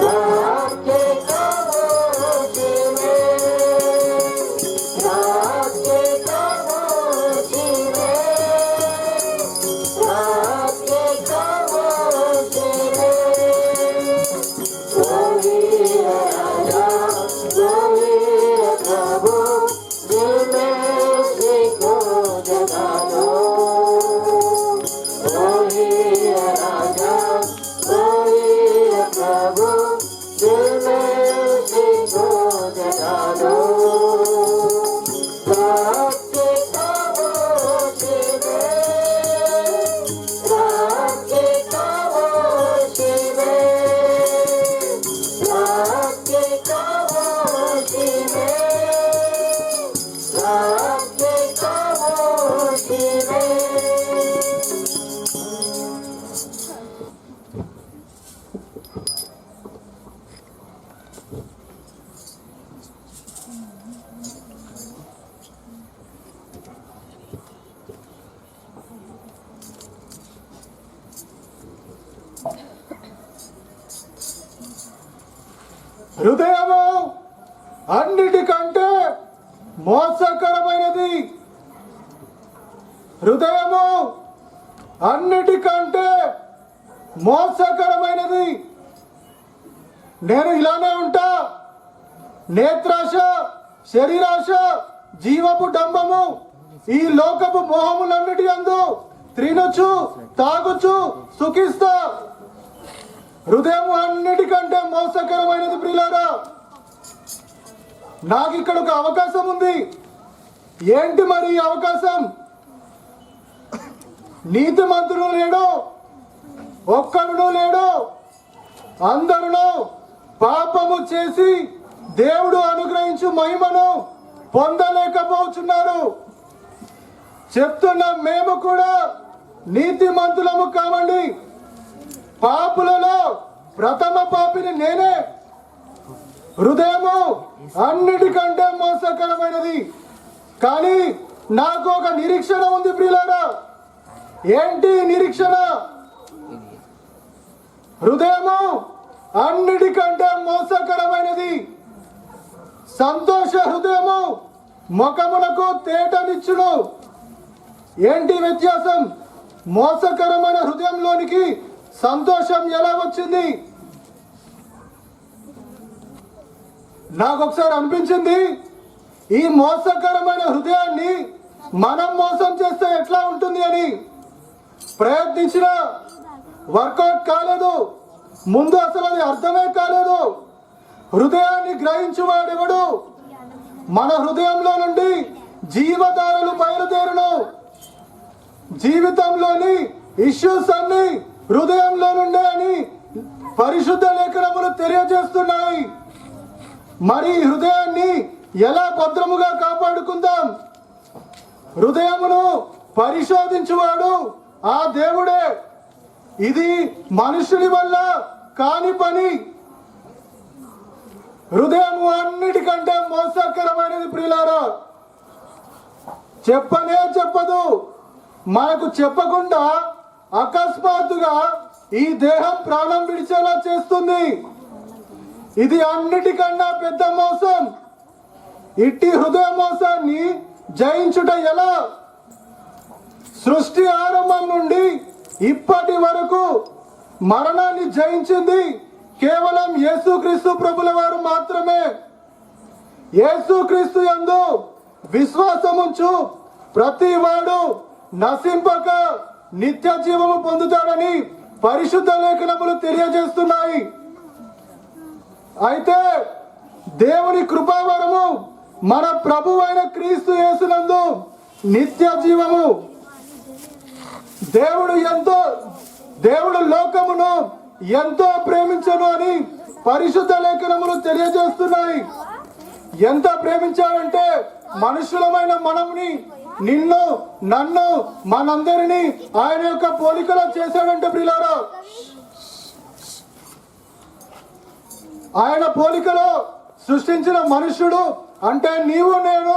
रात के खामोशी में रात के खामोशी में रात के खामोशी में कोई राजा कोई प्रभु दिल में उसी को जगा दो कोई राजा कोई प्रभु दिल में उसी को जगा दो रात के खामोशी में रात के खामोशी में रात के खामोशी में रात के खामोशी में హృదయము అన్నిటికంటే మోసకరమైనది హృదయము అన్నిటికంటే మోసకరమైనది నేను ఇలానే ఉంటా నేత్రాశ శరీరాశ జీవపు డంబము ఈ లోకపు మోహములన్నిటి యందు త్రినొచ్చు తాగుచు సుఖిస్తా హృదయం అన్నిటికంటే మోసకరమైనది ప్రియులారా నాకు ఇక్కడ ఒక అవకాశం ఉంది ఏంటి మరి ఈ అవకాశం నీతిమంతుడు లేడు ఒక్కడు లేడు అందరూ పాపము చేసి దేవుడు అనుగ్రహించు మహిమను పొందలేకపోతున్నారు చెప్తున్న మేము కూడా నీతిమంతులము కావండి పాపులలో ప్రథమ పాపిని నేనే హృదయము అన్నిటికంటే మోసకరమైనది కానీ నాకు ఒక నిరీక్షణ ఉంది ప్రియులారా. ఏంటి నిరీక్షణ? హృదయము అన్నిటికంటే మోసకరమైనది. సంతోష హృదయము ముఖమునకు తేటనిచ్చును. ఏంటి వ్యత్యాసం? మోసకరమైన హృదయంలోనికి సంతోషం ఎలా వచ్చింది? నాకు ఒకసారి అనిపించింది, ఈ మోసకరమైన హృదయాన్ని మనం మోసం చేస్తే ఎట్లా ఉంటుంది అని. ప్రయత్నించిన వర్కౌట్ కాలేదు. ముందు అసలు అది అర్థమే కాలేదు. హృదయాన్ని గ్రహించువాడెవడు? మన హృదయంలో నుండి జీవధారలు బయలుదేరును. జీవితంలోని ఇష్యూస్ అన్ని హృదయంలో నుండే అని పరిశుద్ధ లేఖనములు తెలియజేస్తున్నాయి. మరి హృదయాన్ని ఎలా భద్రముగా కాపాడుకుందాం? హృదయమును పరిశోధించువాడు ఆ దేవుడే. ఇది మనుషుని వల్ల కాని పని. హృదయము అన్నిటికంటే మోసకరమైనది ప్రియులారా. చెప్పనే చెప్పదు. మనకు చెప్పకుండా అకస్మాత్తుగా ఈ దేహం ప్రాణం విడిచేలా చేస్తుంది. ఇది అన్నిటికన్నా పెద్ద మోసం. ఇట్టి హృదయ మోసాన్ని జయించుట ఎలా? సృష్టి ఆరంభం నుండి ఇప్పటి వరకు మరణాన్ని జయించింది కేవలం యేసుక్రీస్తు ప్రభుల వారు మాత్రమే. యేసుక్రీస్తు యందు విశ్వాసముంచు ప్రతి వాడు నశింపక నిత్య జీవము పొందుతాడని పరిశుద్ధ లేఖనములు తెలియజేస్తున్నాయి. అయితే దేవుని కృపావరము మన ప్రభువైన క్రీస్తు యేసునందు నిత్య జీవము. దేవుడు లోకమును ఎంతో ప్రేమించను అని పరిశుద్ధ లేఖనములు తెలియజేస్తున్నాయి. ఎంత ప్రేమించాడంటే మనుషులమైన మనముని, నిన్ను, నన్ను, మనందరినీ ఆయన యొక్క పోలికలో చేశాడంటే ప్రియులారా, ఆయన పోలికలో సృష్టించిన మనుష్యుడు అంటే నీవు నేను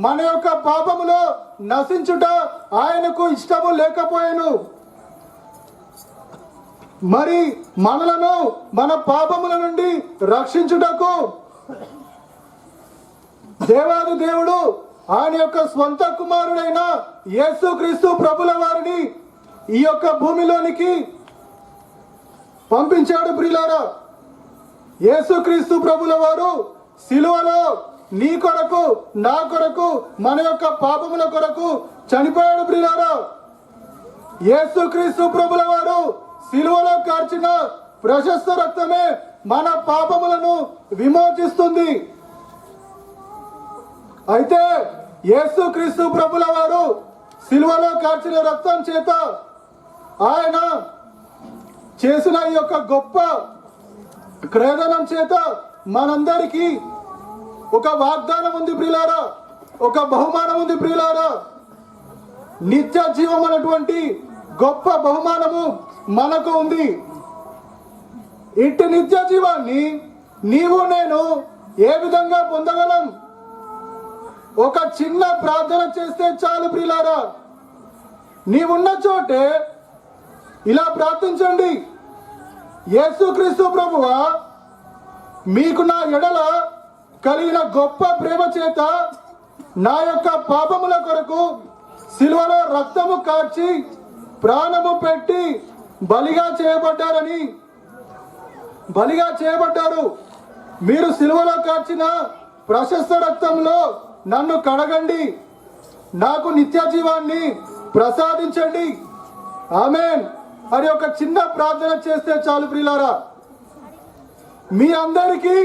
మన యొక్క పాపములో నశించుట ఆయనకు ఇష్టము లేకపోయాను. మరి మనలను మన పాపముల నుండి రక్షించుటకు దేవాది దేవుడు ఆయన యొక్క స్వంత కుమారుడైన యేసుక్రీస్తు ప్రభుల వారిని ఈ యొక్క భూమిలోనికి పంపించాడు ప్రియులారా. యేసుక్రీస్తు ప్రభుల వారు సిలువలో నీ కొరకు, నా కొరకు, మన యొక్క పాపముల కొరకు చనిపోయాడు ప్రియులారా. యేసుక్రీస్తు ప్రభుల వారు సిలువలో కార్చిన ప్రశస్త రక్తమే మన పాపములను విమోచిస్తుంది. అయితే యేసుక్రీస్తు ప్రభుల వారు సిలువలో కార్చిన రక్తం చేత ఆయన చేసిన ఈ యొక్క గొప్ప క్రయధనం చేత మనందరికీ ఒక వాగ్దానం ఉంది ప్రియులారా, ఒక బహుమానం ఉంది ప్రియులారా. నిత్య జీవం అనేటువంటి గొప్ప బహుమానము మనకు ఉంది. ఇట్టి నిత్య జీవాన్ని నీవు నేను ఏ విధంగా పొందగలం? ఒక చిన్న ప్రార్థన చేస్తే చాలు ప్రియులారా. నీవున్న చోటే ఇలా ప్రార్థించండి. యేసుక్రీస్తు ప్రభువా, మీకు నా ఎడల కలిగిన గొప్ప ప్రేమ చేత నా యొక్క పాపముల కొరకు సిలువలో రక్తము కార్చి ప్రాణము పెట్టి బలిగా చేయబడ్డారు. మీరు సిలువలో కార్చిన ప్రశస్త రక్తంలో నన్ను కడగండి, నాకు నిత్య జీవాన్ని ప్రసాదించండి. ఆమేన్ అని ఒక చిన్న ప్రార్థన చేస్తే చాలు ప్రియులారా. మీ అందరికీ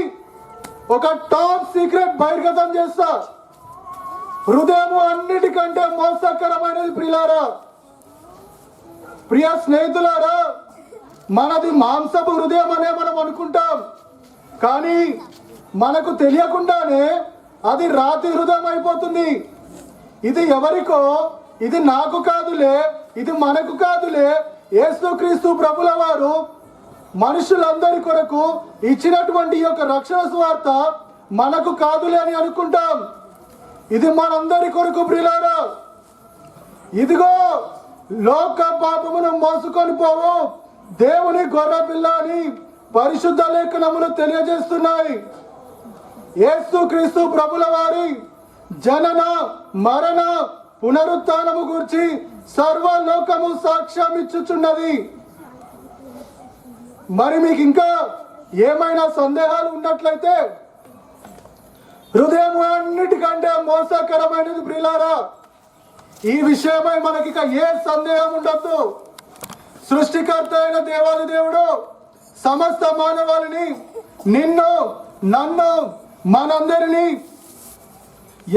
ఒక టాప్ సీక్రెట్ బహిర్గతం చేస్తా. హృదయము అన్నిటికంటే మోసకరమైనది ప్రియులారా. ప్రియ స్నేహితులారా, మనది మాంసపు హృదయం అనే మనం అనుకుంటాం. కానీ మనకు తెలియకుండానే అది రాతి హృదయం అయిపోతుంది. ఇది ఎవరికో, ఇది నాకు కాదులే, ఇది మనకు కాదులే, యేసుక్రీస్తు ప్రభుల వారు మనుషులందరి కొరకు ఇచ్చినటువంటి ఈ యొక్క రక్షణ సువార్త మనకు కాదులే అని అనుకుంటాం. ఇది మనందరి కొరకు ప్రియులారా. ఇదిగో లోక పాపమును మోసుకొని పోవు దేవుని గొర్రె పిల్ల అని పరిశుద్ధ లేఖనములు తెలియజేస్తున్నాయి. యేసు క్రీస్తు ప్రభుల వారి జనన మరణ పునరుత్థానము గురించి సర్వలోకము సాక్ష్యం ఇచ్చుచున్నది. మరి మీకు ఇంకా ఏమైనా సందేహాలు ఉన్నట్లయితే, హృదయం అన్నిటికంటే మోసకరమైనది ప్రియులారా. ఈ విషయమై మనకిక ఏ సందేహం ఉండద్దు. సృష్టికర్త అయిన దేవాది దేవుడు సమస్త మానవాళిని, నిన్ను నన్ను మనందరినీ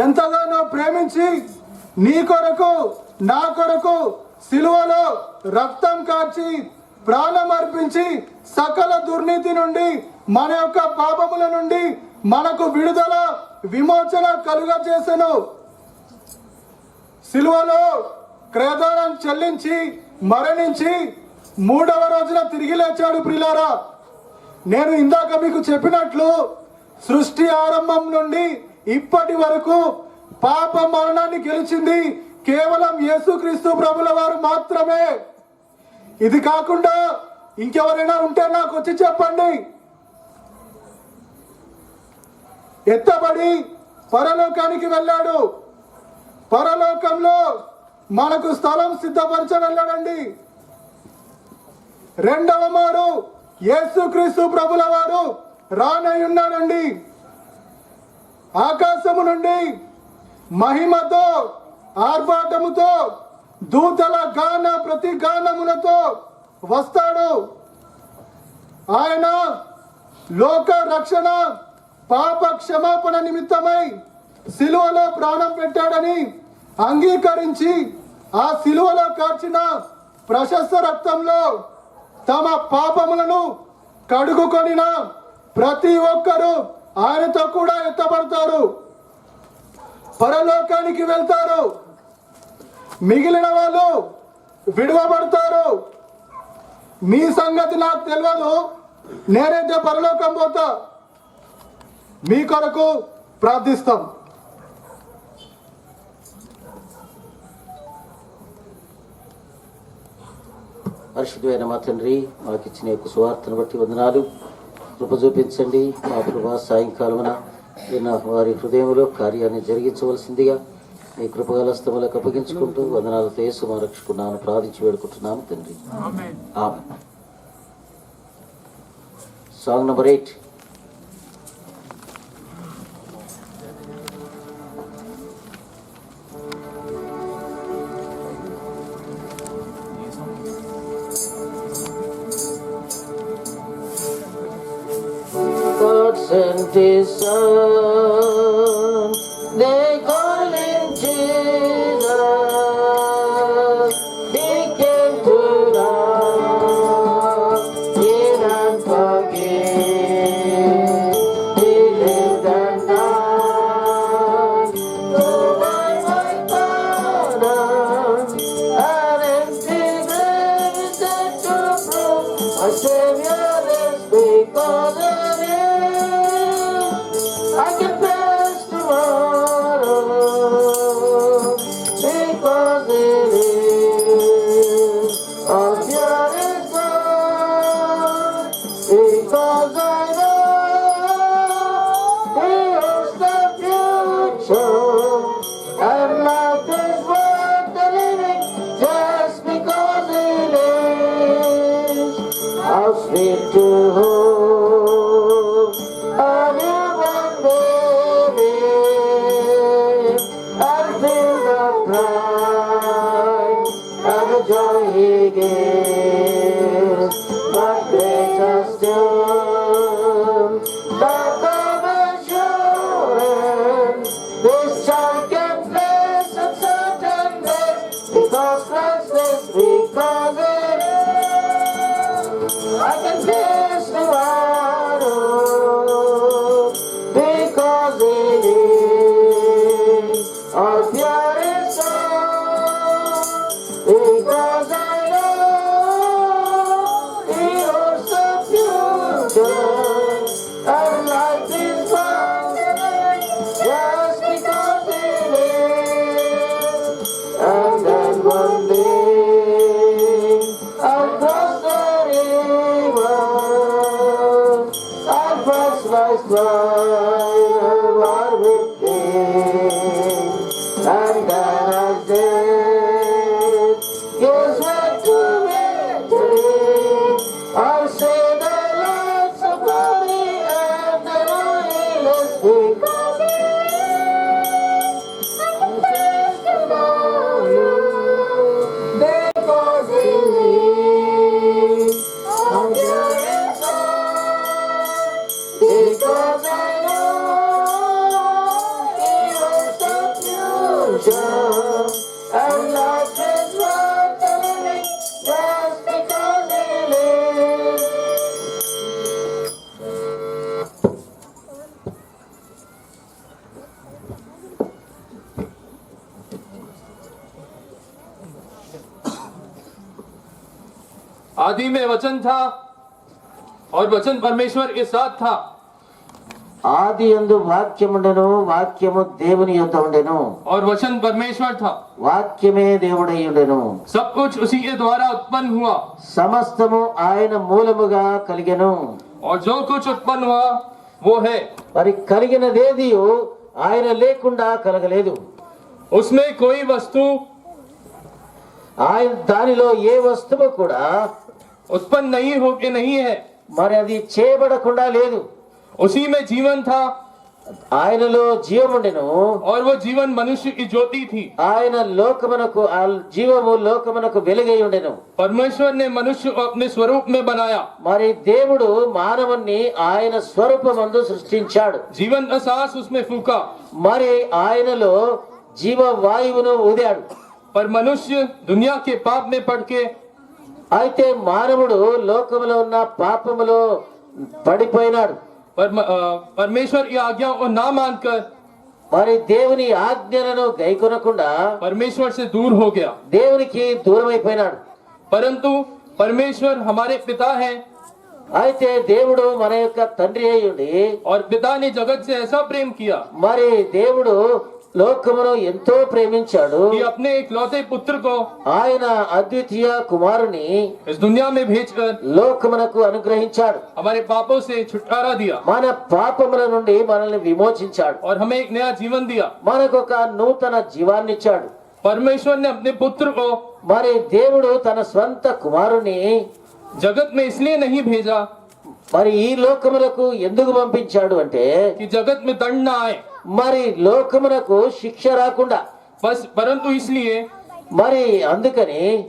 ఎంతగానో ప్రేమించి నీ కొరకు నా కొరకు సిలువలో రక్తం కార్చి ప్రాణం అర్పించి సకల దుర్నీతి నుండి మన యొక్క పాపముల నుండి మనకు విడుదల విమోచన కలుగజేసెను. సిలువలో క్రయదానం చెల్లించి మరణించి 3వ రోజున తిరిగి లేచాడు ప్రియులారా. నేను ఇందాక మీకు చెప్పినట్లు సృష్టి ఆరంభం నుండి ఇప్పటి వరకు పాప మరణాన్ని గెలిచింది కేవలం యేసుక్రీస్తు ప్రభుల వారు మాత్రమే. ఇది కాకుండా ఇంకెవరైనా ఉంటే నాకు వచ్చి చెప్పండి. ఎత్తబడి పరలోకానికి వెళ్ళాడు. పరలోకంలో మనకు స్థలం సిద్ధపరచ వెళ్ళాడండి. 2వ మారు యేసుక్రీస్తు ప్రభుల వారు రానయ్యున్నాడండి. ఆకాశము నుండి మహిమతో ఆర్భాటముతో దూతల గాన ప్రతి గానములతో వస్తాడు. ఆయన లోక రక్షణ పాప క్షమాపణ నిమిత్తమై సిలువలో ప్రాణం పెట్టాడని అంగీకరించి ఆ సిలువలో కార్చిన ప్రశస్త రక్తంలో తమ పాపములను కడుగుకొనిన ప్రతి ఒక్కరూ ఆయనతో కూడా ఎత్తబడతారు, పరలోకానికి వెళ్తారు. మిగిలిన వాళ్ళు విడువబడతారు. మీ సంగతి నాకు తెలియదు. నేనైతే పరలోకం పోతా. మీ కొరకు ప్రార్థిస్తాం. పరిశుద్ధమైన మా తండ్రి, మాకు ఇచ్చిన యొక్క సువార్తను బట్టి వందనాలు. కృప చూపించండి మా ప్రభా. సాయంకాలమున నిన్న వారి హృదయంలో కార్యాన్ని జరిగించవలసిందిగా మీ కృపగల స్తములకు అప్పగించుకుంటూ వందనాలతో యేసు మా రక్షకున్నాను ప్రార్థించి వేడుకుంటున్నాము తండ్రి. Amen. Song number 8. God sent His Son, they call Him Jesus. He came to love, heal and forgive. He lived and died to buy my pardon. An empty grave is set to prove my Savior lives because of I can face tomorrow because it is all pure is God, because I know He owns the future and life is worth the living just because it is. How sweet to hold a newborn baby and feel the pride and the joy He gives. But greater still, the love assurance this child can place at certain days because Christ lives, because it is. I can face tomorrow because it is all pure is God, because I know आदि में वचन था और वचन परमेश्वर के साथ था ఆది యందు వాక్యముండెను, వాక్యము దేవుని యొద్ద ఉండెను, और वचन परमेश्वर था। వాక్యమే దేవుడై ఉండెను, सब कुछ उसी के द्वारा उत्पन्न हुआ సమస్తము ఆయన మూలముగా కలిగెను। और जो कुछ उत्पन्न हुआ वो है। మరి కలిగినదేది ఆయన లేకుండా కలగలేదు। उसमें कोई वस्तु ఆయన దానిలో ఏ వస్తువు కూడా उत्पन्न नहीं हो के नहीं है। మరి అది చేయబడకుండా లేదు। उसी में जीवन था ఆయనలో జీవముండెను, और वो जीवन मनुष्य की ज्योति थी। ఆయన లోకమునకు ఆ జీవము లోకమునకు వెలుగై ఉండెను। परमेश्वर ने मनुष्य को अपने स्वरूप में बनाया। మరి దేవుడు మానవుణ్ణి ఆయన స్వరూపమందు సృష్టించాడు। जीवन का सांस उसमें फूका, మరి ఆయనలో జీవ వాయువును ఊదాడు। पर मनुष्य दुनिया के पाप में पड़ के అయితే మానవుడు లోకములో ఉన్న పాపములో పడిపోయినాడు। परमेश्वर की आज्ञा को ना मानकर మరి దేవుని ఆజ్ఞలను గైకొనకుండా परमेश्वर से दूर हो गया। దేవునికి దూరమైపోయినాడు। परंतु परमेश्वर हमारे पिता हैं అయితే దేవుడు మన యొక్క తండ్రి అయి ఉండి और पिता ने जगत से ऐसा प्रेम किया మరి దేవుడు లోకమును ఎంతో ప్రేమించాడు। कि अपने इकलौते पुत्र को ఆయన అద్వితీయ కుమారుని इस दुनिया में भेजकर లోకమునకు అనుగ్రహించాడు। हमारे पापों से छुटकारा दिया మన పాపముల నుండి మనల్ని విమోచించాడు। और हमें एक नया जीवन दिया। మనకు ఒక నూతన జీవాన్ని ఇచ్చాడు। परमेश्वर ने अपने पुत्र को మరి దేవుడు తన స్వంత కుమారుని जगत में इसलिए नहीं भेजा మరి ఈ లోకములకు ఎందుకు పంపించాడు అంటే कि जगत में दंड न आए, మరి లోకమునకు శిక్ష రాకుండా, बस परंतु इसलिए మరి అందుకని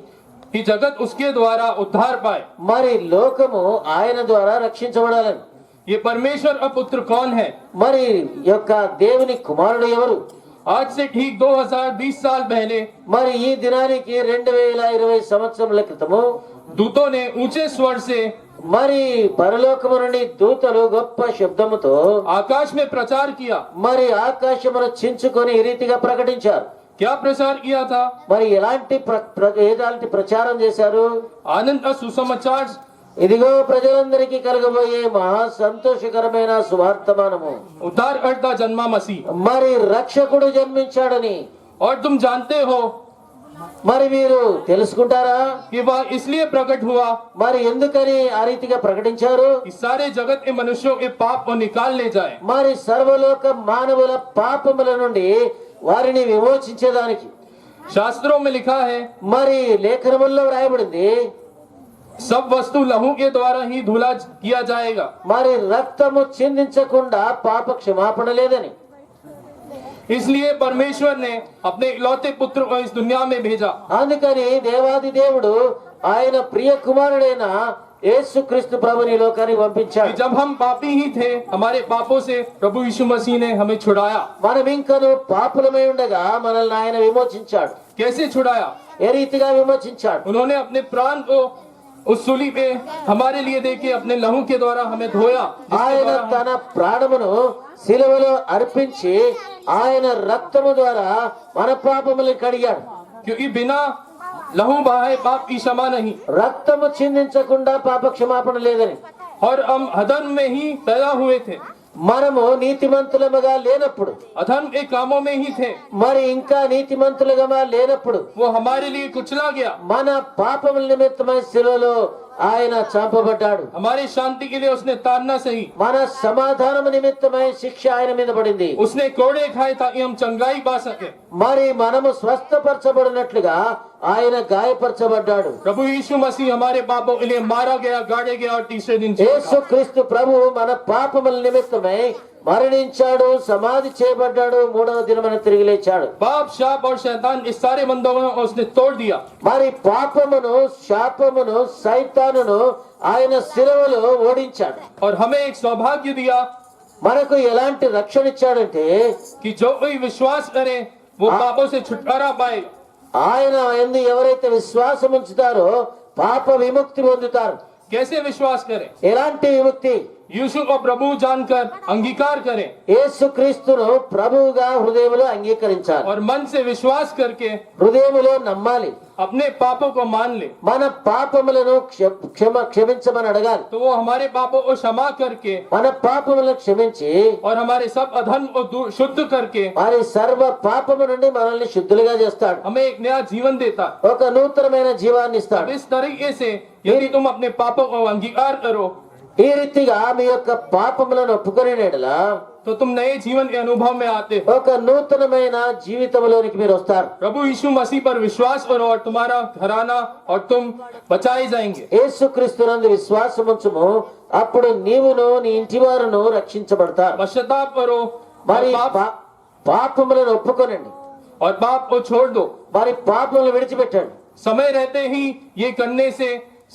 कि जगत उसके द्वारा उद्धार पाए। మరి లోకము ఆయన ద్వారా రక్షించబడాలని। ये परमेश्वर का पुत्र कौन है? మరి యొక్క దేవుని కుమారుడు ఎవరు? आज से ठीक 2020 साल पहले మరి ఈ దినానికి 2020 సంవత్సరముల క్రితము दूतों ने ऊंचे स्वर से మరి పరలోకము నుండి దూతలు గొప్ప శబ్దముతో आकाश में प्रचार किया। మరి ఆకాశమును చించుకొని ఈ రీతిగా ప్రకటించారు। क्या प्रचार किया था? మరి ఎలాంటి ప్రచారం చేశారు? आनंद का सुसमाचार, ఇదిగో ప్రజలందరికీ కలగబోయే మహా సంతోషకరమైన సువార్తమానము, उद्धारकर्ता जन्मा मसीह। మరి రక్షకుడు జన్మించాడని। और तुम जानते हो మరి మీరు తెలుసుకుంటారా? कि वह इसलिए प्रकट हुआ మరి ఎందుకని ఆ రీతిగా ప్రకటించారు? कि सारे जगत के मनुष्यों के पाप को निकाल ले जाए। మరి సర్వలోక మానవుల పాపముల నుండి వారిని విమోచించేదానికి। शास्त्रों में लिखा है మరి లేఖనముల్లో వ్రాయబడింది सब वस्तु लहू के द्वारा ही धुला किया जाएगा। మరి రక్తము చిందించకుండా పాప క్షమాపణ లేదని। इसलिए परमेश्वर ने अपने इकलौते पुत्र को इस दुनिया में भेजा। అందుకని దేవాది దేవుడు ఆయన ప్రియ కుమారుడైన యేసుక్రీస్తు ప్రభుని ఈ లోకానికి कि పంపించాడు। जब हम पापी ही थे, हमारे पापों से प्रभु यीशु मसीह ने हमें छुड़ाया। మనం ఇంకను పాపులమై ఉండగా మనల్ని ఆయన విమోచించాడు। कैसे छुड़ाया? ఏ రీతిగా విమోచించాడు? उन्होंने अपने प्राण को उस सूली पे हमारे लिए देके अपने लहू के द्वारा हमें धोया, जिसके ఆయన द्वारा हम- తన ప్రాణమును శిలువలో అర్పించి ఆయన రక్తము ద్వారా మన పాపములను కడిగాడు। क्योंकि बिना लहू बहाए पाप की क्षमा नहीं। రక్తము చిందించకుండా పాప క్షమాపణ లేదని। और हम अधर्म में ही पैदा हुए थे, మనము నీతిమంతులముగా లేనప్పుడు, अधर्म के कामों में ही थे। మరి ఇంకా నీతిమంతులుగా లేనప్పుడు वो हमारे लिए कुचला गया, మన పాపముల నిమిత్తమై శిలువలో ఆయన చంపబడ్డాడు। हमारी शांति के लिए उसने ताड़ना सही, మన సమాధానము నిమిత్తమై శిక్ష ఆయన మీద పడింది। उसने कोड़े खाए ताकि हम चंगाई पा सके। మరి మనము స్వస్థపరచబడినట్లుగా ఆయన గాయపరచబడ్డాడు। प्रभु यीशु मसीह हमारे पापों के लिए मारा गया, गाड़े गया और तीसरे दिन जी उठा। యేసుక్రీస్తు ప్రభువు మన పాపముల నిమిత్తమై మరణించాడు, సమాధి చేయబడ్డాడు, మూడవ దినమున తిరిగి లేచాడు। पाप, शाप और शैतान इस सारे बंधनों को उसने तोड़ दिया। మరి పాపమును, శాపమును, సైతానును ఆయన శిలువలో ఓడించాడు। और हमें एक सौभाग्य दिया మనకు ఎలాంటి రక్షణ ఇచ్చాడంటే कि जो कोई विश्वास करे वो पापों से छुटकारा पाएगा। ఆయన యందు ఎవరైతే విశ్వాసం ఉంచుతారో పాప విముక్తి పొందుతారు। कैसे विश्वास करें? ఎలాంటి విముక్తి? यीशु को प्रभु जानकर अंगीकार करें యేసుక్రీస్తును ప్రభువుగా హృదయములో అంగీకరించాలి, और मन से विश्वास करके హృదయములో నమ్మాలి। अपने पापों को मान ले మన పాపములను క్షమించమని అడగాలి. तो वो हमारे पापों को क्षमा करके మన పాపములను క్షమించి और हमारे सब अधर्म को शुद्ध करके వారి సర్వ పాపము నుండి మనల్ని శుద్ధులుగా చేస్తాడు. हमें एक नया जीवन देता है। ఒక నూతనమైన జీవాన్ని ఇస్తాడు. इस तरीके से यदि तुम अपने पापों को अंगीकार करो ఈ రీతిగా మీ యొక్క పాపములను ఒప్పుకునే యెడల तो तुम नए जीवन के अनुभव में आते हो। ఒక నూతనమైన జీవితంలోనికి మీరు వస్తారు. प्रभु यीशु मसीह पर विश्वास करो और तुम्हारा घराना और तुम बचाए जाएंगे। యేసుక్రీస్తునందు విశ్వాసం ఉంచుము, అప్పుడు నీవును నీ ఇంటి వారును రక్షించబడతారు. पश्चाताप करो మరి और పాపములను ఒప్పుకొనండి, पाप को छोड़ दो। మరి పాపములను విడిచిపెట్టండి. समय रहते ही ये करने से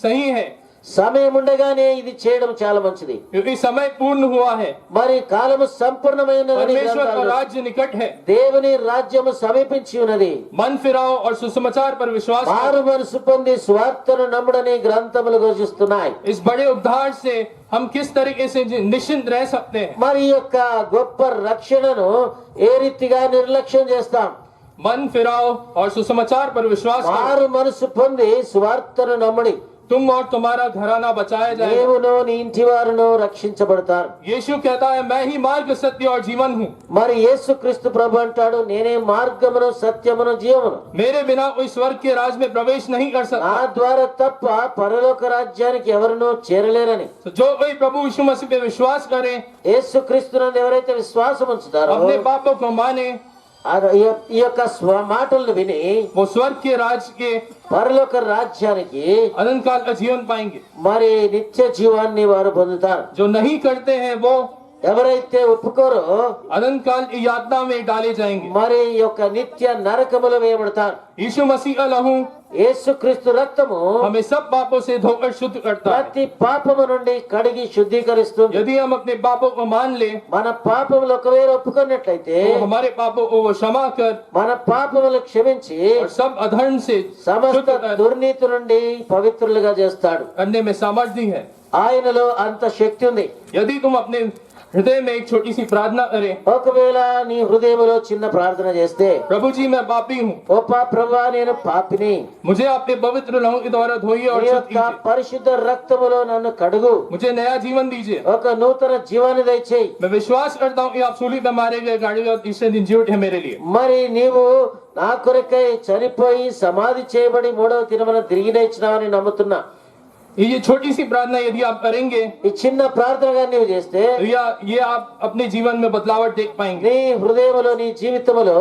सही है సమయం ఉండగానే ఇది చేయడం చాలా మంచిది. क्योंकि समय पूर्ण हुआ है। మరి కాలము సంపూర్ణమైనదని परमेश्वर का గ్రంథాలు राज्य निकट है। దేవుని రాజ్యము సమీపించి ఉన్నది. मन फिराओ और सुसमाचार पर विश्वास करो। మారు మనసు పొంది స్వార్థను నమ్ముడని గ్రంథములు ఘోషిస్తున్నాయి. इस बड़े उद्धार से हम किस तरीके से निश्चिंत रह सकते हैं। మరి ఈ యొక్క గొప్ప రక్షణను ఏ రీతిగా నిర్లక్ష్యం చేస్తాం? मन फिराओ और सुसमाचार पर विश्वास करो। మారు మనసు పొంది స్వార్థను నమ్ముడి, तुम और तुम्हारा घराना बचाया जाएगा। నీవును నీ ఇంటి వారును రక్షించబడతారు. यीशु कहता है मैं ही मार्ग सत्य और जीवन हूँ। మరి యేసుక్రీస్తు ప్రభు అంటాడు, నేనే మార్గమును సత్యమును జీవమును, मेरे बिना कोई स्वर्ग के राज में प्रवेश नहीं कर నా सकता। ద్వారా తప్ప పరలోక రాజ్యానికి ఎవరునూ చేరలేరని. तो जो कोई प्रभु यीशु मसीह पे विश्वास करे, యేసుక్రీస్తునందు ఎవరైతే విశ్వాసం ఉంచుతారో अपने पापों को माने, ఈ యొక్క మాటలను విని वो स्वर्ग के राज के పరలోక రాజ్యానికి अनंत काल का जीवन पाएंगे। మరి నిత్య జీవాన్ని వారు పొందుతారు. जो नहीं करते हैं वो ఎవరైతే ఒప్పుకోరో अनंत काल की यातना में डाले जाएंगे। మరి ఈ యొక్క నిత్య నరకములో వేయబడతారు. यीशु मसीह का लहू యేసుక్రీస్తు రక్తము हमें सब पापों से धोकर शुद्ध करता है। ప్రతి పాపము నుండి కడిగి శుద్ధీకరిస్తుంది. यदि हम अपने पापों को मान ले మన పాపములు ఒకవేళ ఒప్పుకున్నట్లయితే तो हमारे पापों को वो क्षमा कर మన పాపములు క్షమించి और सब अधर्म से సమస్త शुद्ध कर దుర్నీతి నుండి పవిత్రులుగా చేస్తాడు. करने में सामर्थ्य है। ఆయనలో అంత శక్తి ఉంది. यदि तुम अपने हृदय में एक छोटी सी प्रार्थना करे, ఒకవేళ నీ హృదయంలో చిన్న ప్రార్థన చేస్తే, प्रभु जी मैं पापी हूँ, ఓ ప్రభువా నేను పాపిని, मुझे आपके पवित्र लहू के द्वारा धोइए और నీ शुद्ध యొక్క कीजिए, పరిశుద్ధ రక్తములో నన్ను కడుగు, मुझे नया जीवन दीजिए। ఒక నూతన జీవాన్ని దయచేయి. मैं विश्वास करता हूँ कि आप सूली पे मारे गए गाड़ी और तीसरे दिन जी उठे मेरे लिए। మరి నీవు నా కొరకై చనిపోయి సమాధి చేయబడి మూడవ దినమున తిరిగి లేచినావని నమ్ముతున్నా. ये छोटी सी प्रार्थना यदि आप करेंगे ఈ చిన్న ప్రార్థనగా నీవు చేస్తే तो ये आप अपने जीवन में बदलावट देख पाएंगे। నీ హృదయములో నీ జీవితములో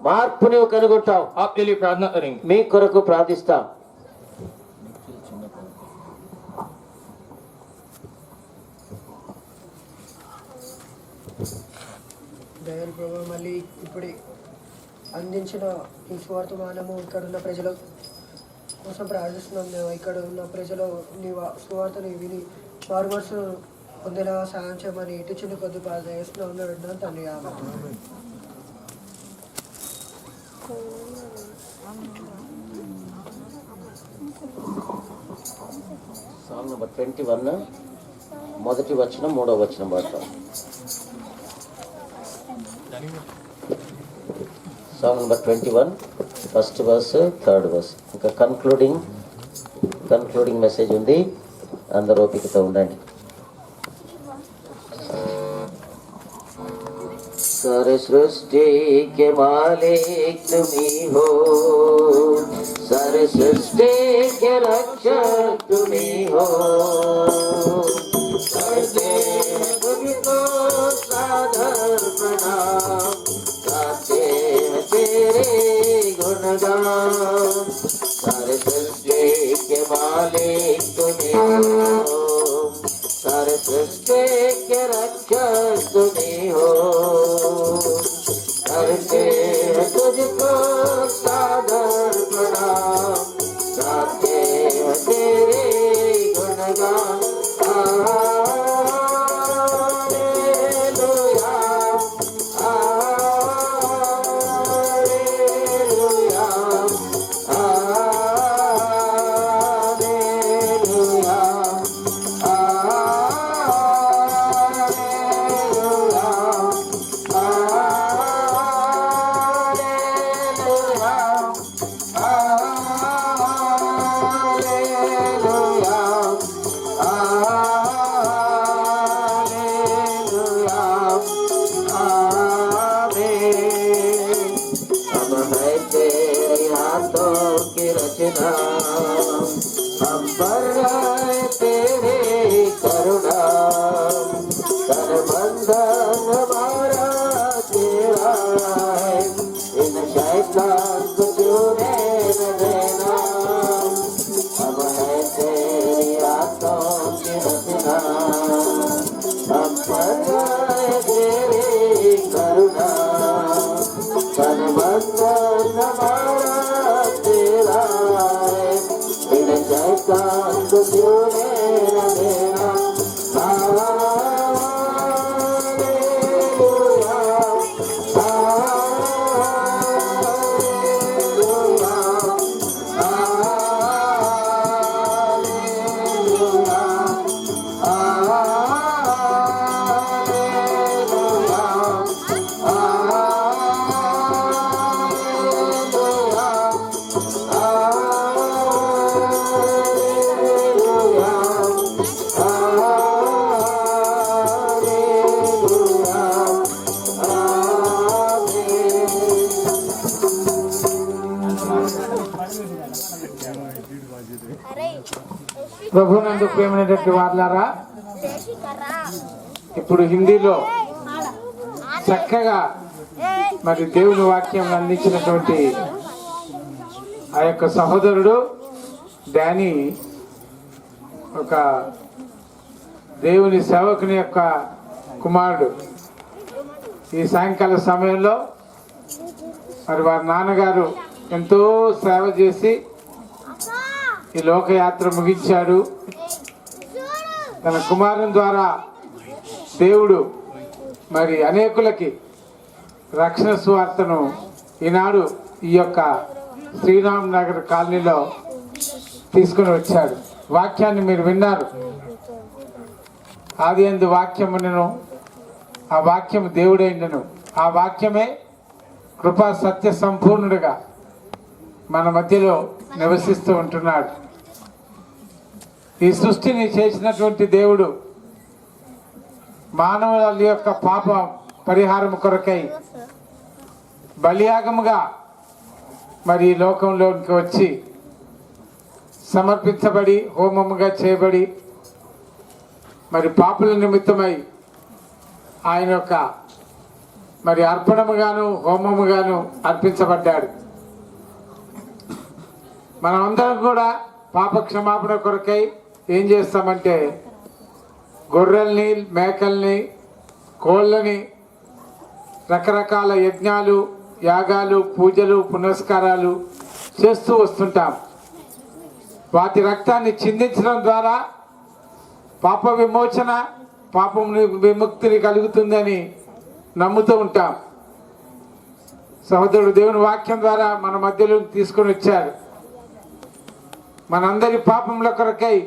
మార్పు నీవు కనుగొంటావు. आपके लिए प्रार्थना करेंगे। మీ కొరకు ప్రార్థిస్తాం. దయని ప్రభు మళ్ళీ ఇప్పుడు అందించిన ఈ స్వార్థమానము ఇక్కడ ఉన్న ప్రజల కోసం ప్రార్థిస్తున్నాం. మేము ఇక్కడ ఉన్న ప్రజలు నీ స్వార్థని విని వారు మనసు పొందేలా సాయం చేయమని ఇటు చిన్న కొద్ది ప్రార్థన చేస్తున్నాం. విన్నాను తండ్రి. ఆమేన్. సాంగ్ నంబర్ 21 మొదటి వచనం మూడవ వచనం పాడతాం. Song number 21 first verse third verse. ఇంకా కన్క్లూడింగ్ మెసేజ్ ఉంది, అందరూ ఓపికతో ఉండండి. सारे सृष्टि के मालिक तुम्ही हो, सारे सृष्टि के रक्षक तुम्ही हो, करते हैं तुमको सादर प्रणाम, गाते हैं तेरे गुणगान, सारे सृष्टि के मालिक तुम्ही हो, सारे सृष्टि के रक्षक तुम्ही हो, करते हैं तुझको सादर प्रणाम, गाते हैं तेरे गुणगान. Hallelujah, hallelujah, hallelujah. की रचना हम पर आए तेरे करुणा कर बंधन हमारा तेरा है इन शैतान को छूने न देना हम है तेरी आंखों की रचना हम पर आए तेरी करुणा कर बंधन हमारा तेरा है इन शैतान को छूने न देना ప్రభునందు ప్రేమైనటువంటి వారులారా, ఇప్పుడు హిందీలో చక్కగా మరి దేవుని వాక్యం అందించినటువంటి ఆ యొక్క సహోదరుడు డానీ ఒక దేవుని సేవకుని యొక్క కుమారుడు. ఈ సాయంకాల సమయంలో మరి వారి నాన్నగారు ఎంతో సేవ చేసి ఈ లోకయాత్ర ముగించాడు. తన కుమారుని ద్వారా దేవుడు మరి అనేకులకి రక్షణ సువార్తను ఈనాడు ఈ యొక్క శ్రీరామ్ నగర్ కాలనీలో తీసుకుని వచ్చాడు. వాక్యాన్ని మీరు విన్నారు. ఆది యందు వాక్యమును, ఆ వాక్యము దేవుడైనను, ఆ వాక్యమే కృపా సత్య సంపూర్ణుడిగా మన మధ్యలో నివసిస్తూ ఉంటున్నాడు. ఈ సృష్టిని చేసినటువంటి దేవుడు మానవుల యొక్క పాప పరిహారం కొరకై బలియాగముగా మరి ఈ లోకంలోకి వచ్చి సమర్పించబడి హోమముగా చేయబడి మరి పాపుల నిమిత్తమై ఆయన యొక్క మరి అర్పణముగాను హోమముగాను అర్పించబడ్డాడు. మనమందరం కూడా పాప క్షమాపణ కొరకై ఏం చేస్తామంటే గొర్రెల్ని, మేకల్ని, కోళ్ళని, రకరకాల యజ్ఞాలు, యాగాలు, పూజలు, పునస్కారాలు చేస్తూ వస్తుంటాం. వాటి రక్తాన్ని చిందించడం ద్వారా పాప విమోచన, పాపం విముక్తిని కలుగుతుందని నమ్ముతూ ఉంటాం. సహోదరుడు దేవుని వాక్యం ద్వారా మన మధ్యలో తీసుకొని వచ్చారు. మనందరి పాపముల కొరకై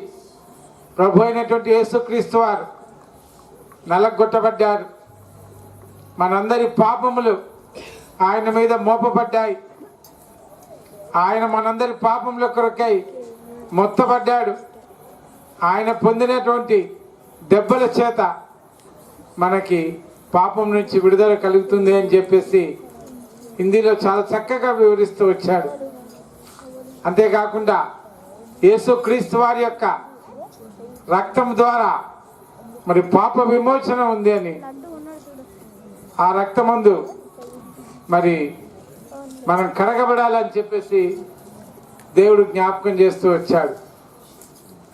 ప్రభు అయినటువంటి యేసుక్రీస్తు వారు నలగొట్టబడ్డారు. మనందరి పాపములు ఆయన మీద మోపబడ్డాయి. ఆయన మనందరి పాపముల కొరకై మొత్తబడ్డాడు. ఆయన పొందినటువంటి దెబ్బల చేత మనకి పాపం నుంచి విడుదల కలుగుతుంది అని చెప్పేసి హిందీలో చాలా చక్కగా వివరిస్తూ వచ్చాడు. అంతేకాకుండా యేసుక్రీస్తు వారి యొక్క రక్తం ద్వారా మరి పాప విమోచన ఉంది అని, ఆ రక్తమందు మరి మనం కడగబడాలని చెప్పేసి దేవుడు జ్ఞాపకం చేస్తూ వచ్చాడు.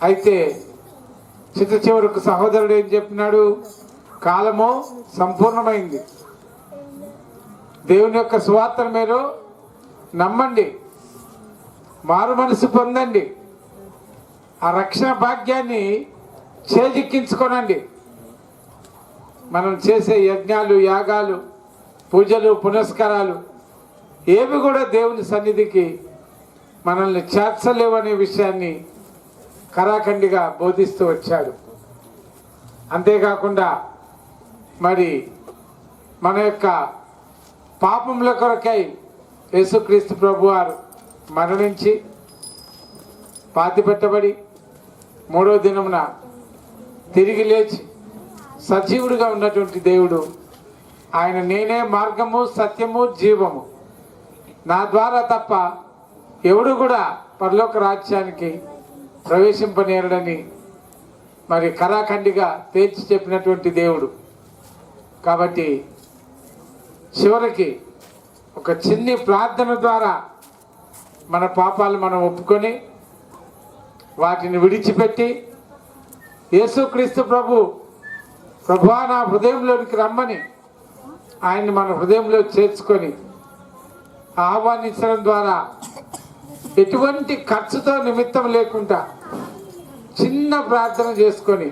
అయితే చిట్ట చివరకు సహోదరుడు ఏం చెప్పినాడు? కాలము సంపూర్ణమైంది. దేవుని యొక్క సువార్తను మీరు నమ్మండి, మారు మనసు పొందండి, ఆ రక్షణ భాగ్యాన్ని చేజిక్కించుకోనండి. మనం చేసే యజ్ఞాలు, యాగాలు, పూజలు, పునస్కారాలు ఏవి కూడా దేవుని సన్నిధికి మనల్ని చేర్చలేవనే విషయాన్ని కరాఖండిగా బోధిస్తూ వచ్చాడు. అంతేకాకుండా మరి మన యొక్క పాపముల కొరకై యేసుక్రీస్తు ప్రభువారు మరణించి పాతిపెట్టబడి మూడో దినమున తిరిగి లేచి సజీవుడిగా ఉన్నటువంటి దేవుడు ఆయన నేనే మార్గము, సత్యము, జీవము, నా ద్వారా తప్ప ఎవడు కూడా పరలోక రాజ్యానికి ప్రవేశింపనేరడని మరి కరాఖండిగా తేల్చి చెప్పినటువంటి దేవుడు. కాబట్టి చివరికి ఒక చిన్ని ప్రార్థన ద్వారా మన పాపాలు మనం ఒప్పుకొని వాటిని విడిచిపెట్టి యేసుక్రీస్తు ప్రభువా నా హృదయంలోనికి రమ్మని ఆయన్ని మన హృదయంలో చేర్చుకొని ఆహ్వానించడం ద్వారా ఎటువంటి ఖర్చుతో నిమిత్తం లేకుండా చిన్న ప్రార్థన చేసుకొని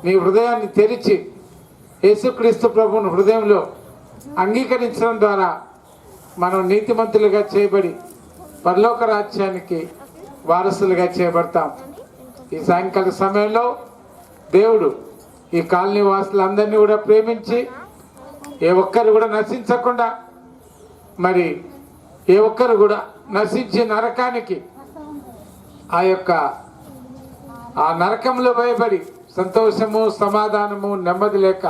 నీ హృదయాన్ని తెరిచి యేసుక్రీస్తు ప్రభువును హృదయంలో అంగీకరించడం ద్వారా మనం నీతిమంతులుగా చేయబడి పరలోక రాజ్యానికి వారసులుగా చేయబడతాం. ఈ సాయంకాల సమయంలో దేవుడు ఈ కాలనీ వాసులందరినీ కూడా ప్రేమించి ఏ ఒక్కరు కూడా నశించకుండా మరి ఏ ఒక్కరు కూడా నశించి నరకానికి ఆ నరకంలో భయపడి సంతోషము సమాధానము నెమ్మది లేక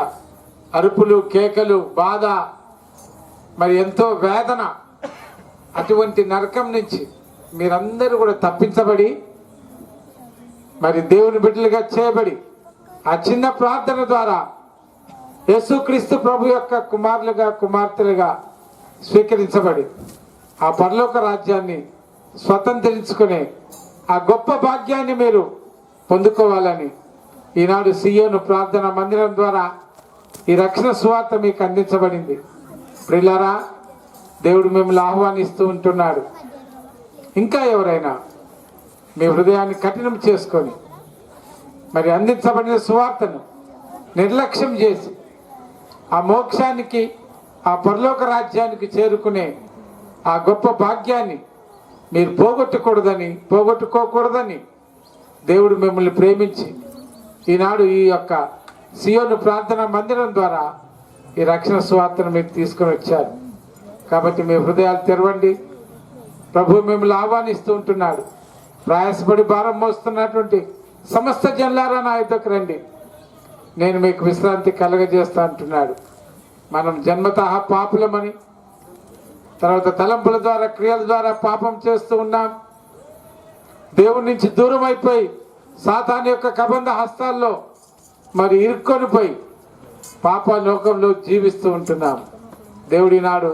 అరుపులు కేకలు బాధ మరి ఎంతో వేదన అటువంటి నరకం నుంచి మీరందరూ కూడా తప్పించబడి మరి దేవుని బిడ్డలుగా చేయబడి ఆ చిన్న ప్రార్థన ద్వారా యేసుక్రీస్తు ప్రభు యొక్క కుమారులుగా కుమార్తెలుగా స్వీకరించబడి ఆ పరలోక రాజ్యాన్ని స్వతంత్రించుకునే ఆ గొప్ప భాగ్యాన్ని మీరు పొందుకోవాలని ఈనాడు సియోను ప్రార్థన మందిరం ద్వారా ఈ రక్షణ సువార్త మీకు అందించబడింది. ప్రియులారా, దేవుడు మిమ్మల్ని ఆహ్వానిస్తూ ఉంటున్నాడు. ఇంకా ఎవరైనా మీ హృదయాన్ని కఠినం చేసుకొని మరి అందించబడిన సువార్తను నిర్లక్ష్యం చేసి ఆ మోక్షానికి ఆ పరలోక రాజ్యానికి చేరుకునే ఆ గొప్ప భాగ్యాన్ని మీరు పోగొట్టుకోకూడదని దేవుడు మిమ్మల్ని ప్రేమించి ఈనాడు ఈ యొక్క సియోను ప్రార్థన మందిరం ద్వారా ఈ రక్షణ సువార్తను మీరు తీసుకొని వచ్చారు. కాబట్టి మీ హృదయాలు తెరవండి. ప్రభు మిమ్మల్ని ఆహ్వానిస్తూ ఉంటున్నాడు. ప్రయాసపడి భారం మోస్తున్నటువంటి సమస్త జనులారా నా యుద్ధకు రండి, నేను మీకు విశ్రాంతి కలగజేస్తా అంటున్నాడు. మనం జన్మతః పాపులమని, తర్వాత తలంపుల ద్వారా క్రియల ద్వారా పాపం చేస్తూ ఉన్నాం. దేవుడి నుంచి దూరం అయిపోయి సాతాను యొక్క కబంధ హస్తాల్లో మరి ఇరుక్కొని పోయి పాప లోకంలో జీవిస్తూ ఉంటున్నాం. దేవుడి నాడు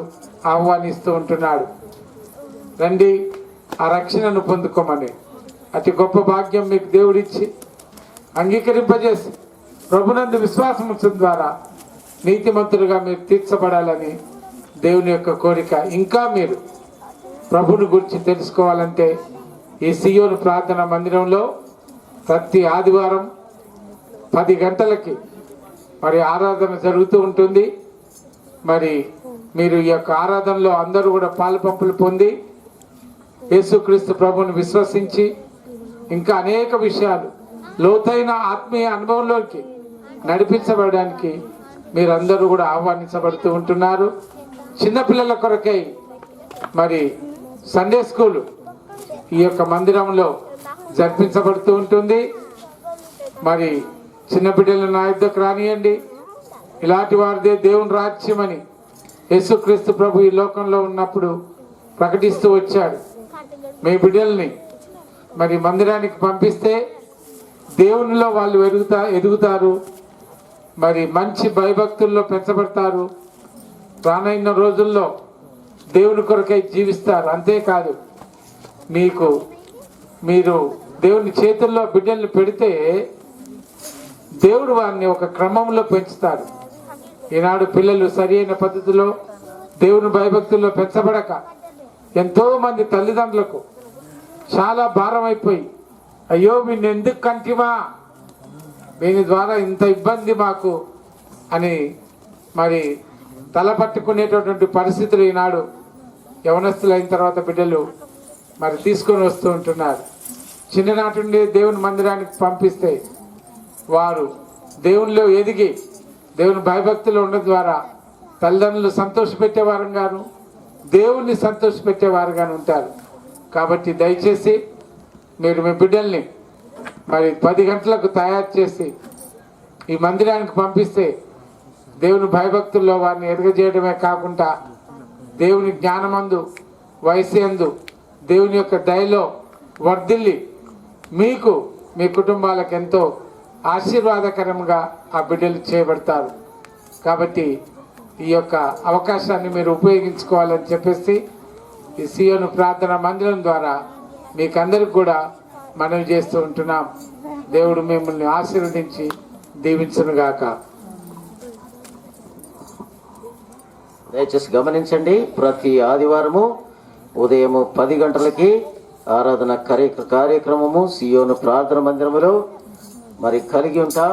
ఆహ్వానిస్తూ ఉంటున్నాడు, రండి ఆ రక్షణను పొందుకోమని. అతి గొప్ప భాగ్యం మీకు దేవుడిచ్చి అంగీకరింపజేసి ప్రభునందు విశ్వాసం ఉంచడం ద్వారా నీతిమంతులుగా మీరు తీర్చబడాలని దేవుని యొక్క కోరిక. ఇంకా మీరు ప్రభుని గురించి తెలుసుకోవాలంటే ఈ సియోను ప్రార్థన మందిరంలో ప్రతి ఆదివారం 10 గంటలకి మరి ఆరాధన జరుగుతూ ఉంటుంది. మరి మీరు ఈ యొక్క ఆరాధనలో అందరూ కూడా పాలుపంపులు పొంది యేసుక్రీస్తు ప్రభువుని విశ్వసించి ఇంకా అనేక విషయాలు లోతైన ఆత్మీయ అనుభవంలోకి నడిపించబడడానికి మీరందరూ కూడా ఆహ్వానించబడుతూ ఉంటున్నారు. చిన్నపిల్లల కొరకై మరి సండే స్కూల్ ఈ యొక్క మందిరంలో జరిపించబడుతూ ఉంటుంది. మరి చిన్న బిడ్డలను నా యుద్ధకు రానియండి, ఇలాంటి వారిదే దేవుని రాజ్యమని యేసుక్రీస్తు ప్రభు ఈ లోకంలో ఉన్నప్పుడు ప్రకటిస్తూ వచ్చాడు. మీ బిడ్డల్ని మరి మందిరానికి పంపిస్తే దేవునిలో వాళ్ళు ఎదుగుతారు, మరి మంచి భయభక్తుల్లో పెంచబడతారు, రానైన రోజుల్లో దేవుని కొరకై జీవిస్తారు. అంతేకాదు, మీరు దేవుని చేతుల్లో బిడ్డల్ని పెడితే దేవుడు వారిని ఒక క్రమంలో పెంచుతాడు. ఈనాడు పిల్లలు సరైన పద్ధతిలో దేవుని భయభక్తుల్లో పెంచబడక ఎంతో మంది తల్లిదండ్రులకు చాలా భారం అయిపోయి, అయ్యో వీడిని ఎందుకు కంటిమా, దీని ద్వారా ఇంత ఇబ్బంది మాకు అని మరి తల పట్టుకునేటటువంటి పరిస్థితులు ఈనాడు యవనస్తులు అయిన తర్వాత బిడ్డలు మరి తీసుకొని వస్తూ ఉంటున్నారు. చిన్ననాటి నుండి దేవుని మందిరానికి పంపిస్తే వారు దేవునిలో ఎదిగి దేవుని భయభక్తులు ఉండడం ద్వారా తల్లిదండ్రులు సంతోషపెట్టేవారుగాను దేవుణ్ణి సంతోషపెట్టేవారుగాను ఉంటారు. కాబట్టి దయచేసి మీరు మీ బిడ్డల్ని మరి 10 గంటలకు తయారు చేసి ఈ మందిరానికి పంపిస్తే దేవుని భయభక్తుల్లో వారిని ఎదగజేయడమే కాకుండా దేవుని జ్ఞానమందు వయసు యందు దేవుని యొక్క దయలో వర్ధిల్లి మీకు మీ కుటుంబాలకు ఎంతో ఆశీర్వాదకరంగా ఆ బిడ్డలు చేయబడతారు. కాబట్టి ఈ యొక్క అవకాశాన్ని మీరు ఉపయోగించుకోవాలని చెప్పేసి ఈ సియోను ప్రార్థన మందిరం ద్వారా మీకు అందరికి కూడా మనవి చేస్తూ ఉంటున్నాం. దేవుడు మిమ్మల్ని ఆశీర్వదించి దీవించునుగాక. దయచేసి గమనించండి, ప్రతి ఆదివారము ఉదయం 10 గంటలకి ఆరాధన కార్యక్రమము సియోను ప్రార్థన మందిరములో మరి కలిగి ఉంటాం.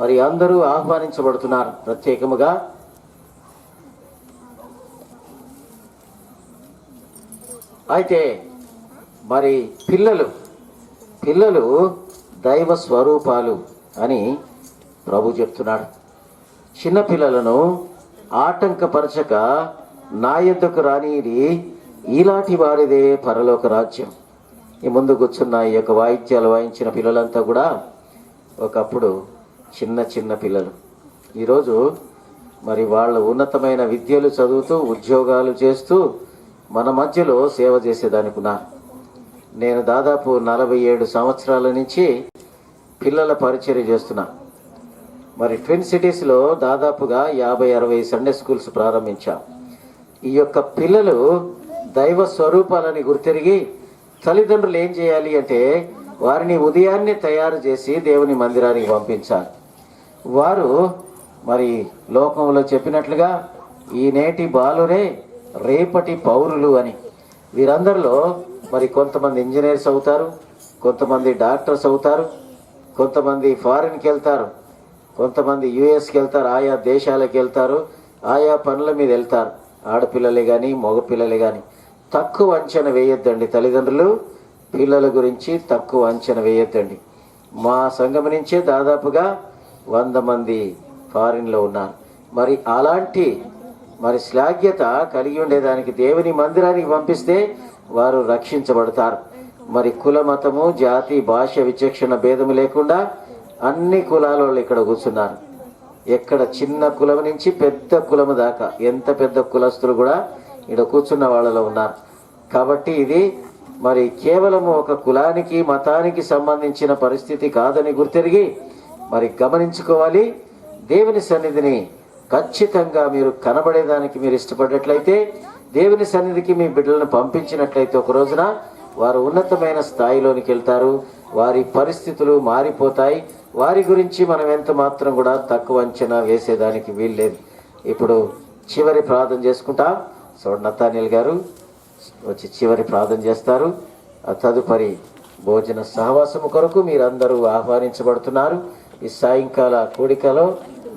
మరి అందరూ ఆహ్వానించబడుతున్నారు. ప్రత్యేకముగా అయితే మరి పిల్లలు దైవ స్వరూపాలు అని ప్రభు చెప్తున్నాడు. చిన్న పిల్లలను ఆటంకపరచక నా యొద్దకు రానిది ఈలాంటి వారిదే పరలోక రాజ్యం. ఈ ముందు కూర్చున్న ఈ యొక్క వాయిద్యాలు వాయించిన పిల్లలంతా కూడా ఒకప్పుడు చిన్న పిల్లలు. ఈరోజు మరి వాళ్ళ ఉన్నతమైన విద్యలు చదువుతూ ఉద్యోగాలు చేస్తూ మన మధ్యలో సేవ చేసేదానికి ఉన్నారు. నేను దాదాపు 47 సంవత్సరాల నుంచి పిల్లల పరిచర్య చేస్తున్నా. మరి ట్విన్ సిటీస్లో దాదాపుగా 50-60 సండే స్కూల్స్ ప్రారంభించాం. ఈ యొక్క పిల్లలు దైవ స్వరూపాలని గుర్తిరిగి తల్లిదండ్రులు ఏం చేయాలి అంటే వారిని ఉదయాన్నే తయారు చేసి దేవుని మందిరానికి పంపించాలి. వారు మరి లోకంలో చెప్పినట్లుగా ఈ నేటి బాలురే రేపటి పౌరులు అని. వీరందరిలో మరి కొంతమంది ఇంజనీర్స్ అవుతారు, కొంతమంది డాక్టర్స్ అవుతారు, కొంతమంది ఫారిన్కి వెళ్తారు, కొంతమంది యుఎస్కి వెళ్తారు, ఆయా దేశాలకు వెళ్తారు, ఆయా పనుల మీద వెళ్తారు. ఆడపిల్లలే కానీ మగపిల్లలే కానీ తక్కువ అంచనా వేయొద్దండి. తల్లిదండ్రులు పిల్లల గురించి తక్కువ అంచనా వేయొద్దండి. మా సంఘం నుంచే దాదాపుగా 100 మంది ఫారిన్లో ఉన్నారు. మరి అలాంటి మరి శ్లాఘ్యత కలిగి ఉండేదానికి దేవుని మందిరానికి పంపిస్తే వారు రక్షించబడతారు. మరి కుల మతము జాతి భాష విచక్షణ భేదము లేకుండా అన్ని కులాల వాళ్ళు ఇక్కడ కూర్చున్నారు. ఎక్కడ చిన్న కులం నుంచి పెద్ద కులము దాకా ఎంత పెద్ద కులస్తులు కూడా ఇక్కడ కూర్చున్న వాళ్ళలో ఉన్నారు. కాబట్టి ఇది మరి కేవలము ఒక కులానికి మతానికి సంబంధించిన పరిస్థితి కాదని గుర్తెరిగి మరి గమనించుకోవాలి. దేవుని సన్నిధిని ఖచ్చితంగా మీరు కనబడేదానికి మీరు ఇష్టపడ్డట్లయితే, దేవుని సన్నిధికి మీ బిడ్డలను పంపించినట్లయితే ఒక రోజున వారు ఉన్నతమైన స్థాయిలోనికి వెళ్తారు. వారి పరిస్థితులు మారిపోతాయి. వారి గురించి మనం ఎంత మాత్రం కూడా తక్కువ అంచనా వేసేదానికి వీల్లేదు. ఇప్పుడు చివరి ప్రార్థన చేసుకుంటాం. సో నతానియల్ గారు వచ్చి చివరి ప్రార్థన చేస్తారు. తదుపరి భోజన సహవాసము కొరకు మీరందరూ ఆహ్వానించబడుతున్నారు. ఈ సాయంకాల కూడికలో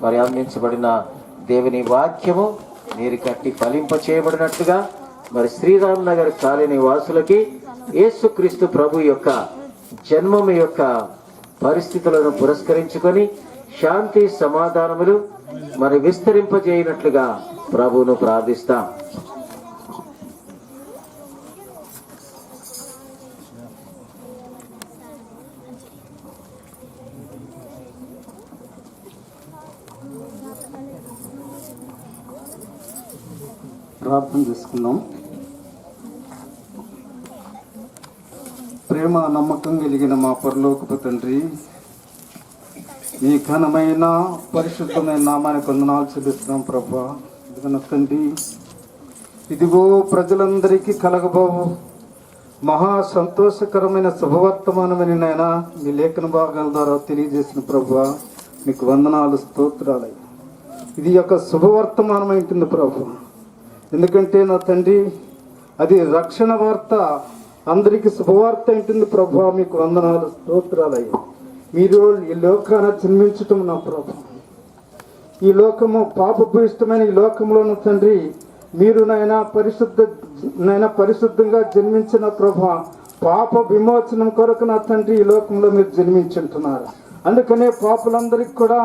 మరి అందించబడిన దేవుని వాక్యము నీరు కట్టి ఫలింప చేయబడినట్లుగా మరి శ్రీరామ్ నగర్ కాలనీ వాసులకి యేసుక్రీస్తు ప్రభు యొక్క జన్మము యొక్క పరిస్థితులను పురస్కరించుకొని శాంతి సమాధానములు మరి విస్తరింపజేయనట్లుగా ప్రభువును ప్రార్థిస్తాం. ప్రార్థన చేసుకుందాం. ప్రేమ నమ్మకం కలిగిన మా పరలోకపు తండ్రి, మీ ఘనమైన పరిశుద్ధమైన నామానికి వందనాలు చెల్లిస్తున్నాం ప్రభా. ఇదిగో తండ్రి, ఇదిగో ప్రజలందరికీ కలగబోవు మహా సంతోషకరమైన శుభవర్తమానమని నాయన మీ లేఖన భాగాల ద్వారా తెలియజేసిన ప్రభా, మీకు వందనాలు స్తోత్రాలయ్య. ఇది యొక్క శుభవర్తమానం ఉంటుంది ప్రభు. ఎందుకంటే నా తండ్రి, అది రక్షణ వార్త, అందరికీ శుభవార్త ఉంటుంది ప్రభు. మీకు వందనాలు స్తోత్రాలయ్య. మీరు ఈ లోకాన జన్మించటం నా ప్రభు, ఈ లోకము పాపభూయిష్టమైన ఈ లోకంలోను తండ్రి, మీరు నాయన పరిశుద్ధంగా జన్మించిన ప్రభు, పాప విమోచనం కొరకు నా తండ్రి ఈ లోకంలో మీరు జన్మించుంటున్నారు. అందుకనే పాపులందరికీ కూడా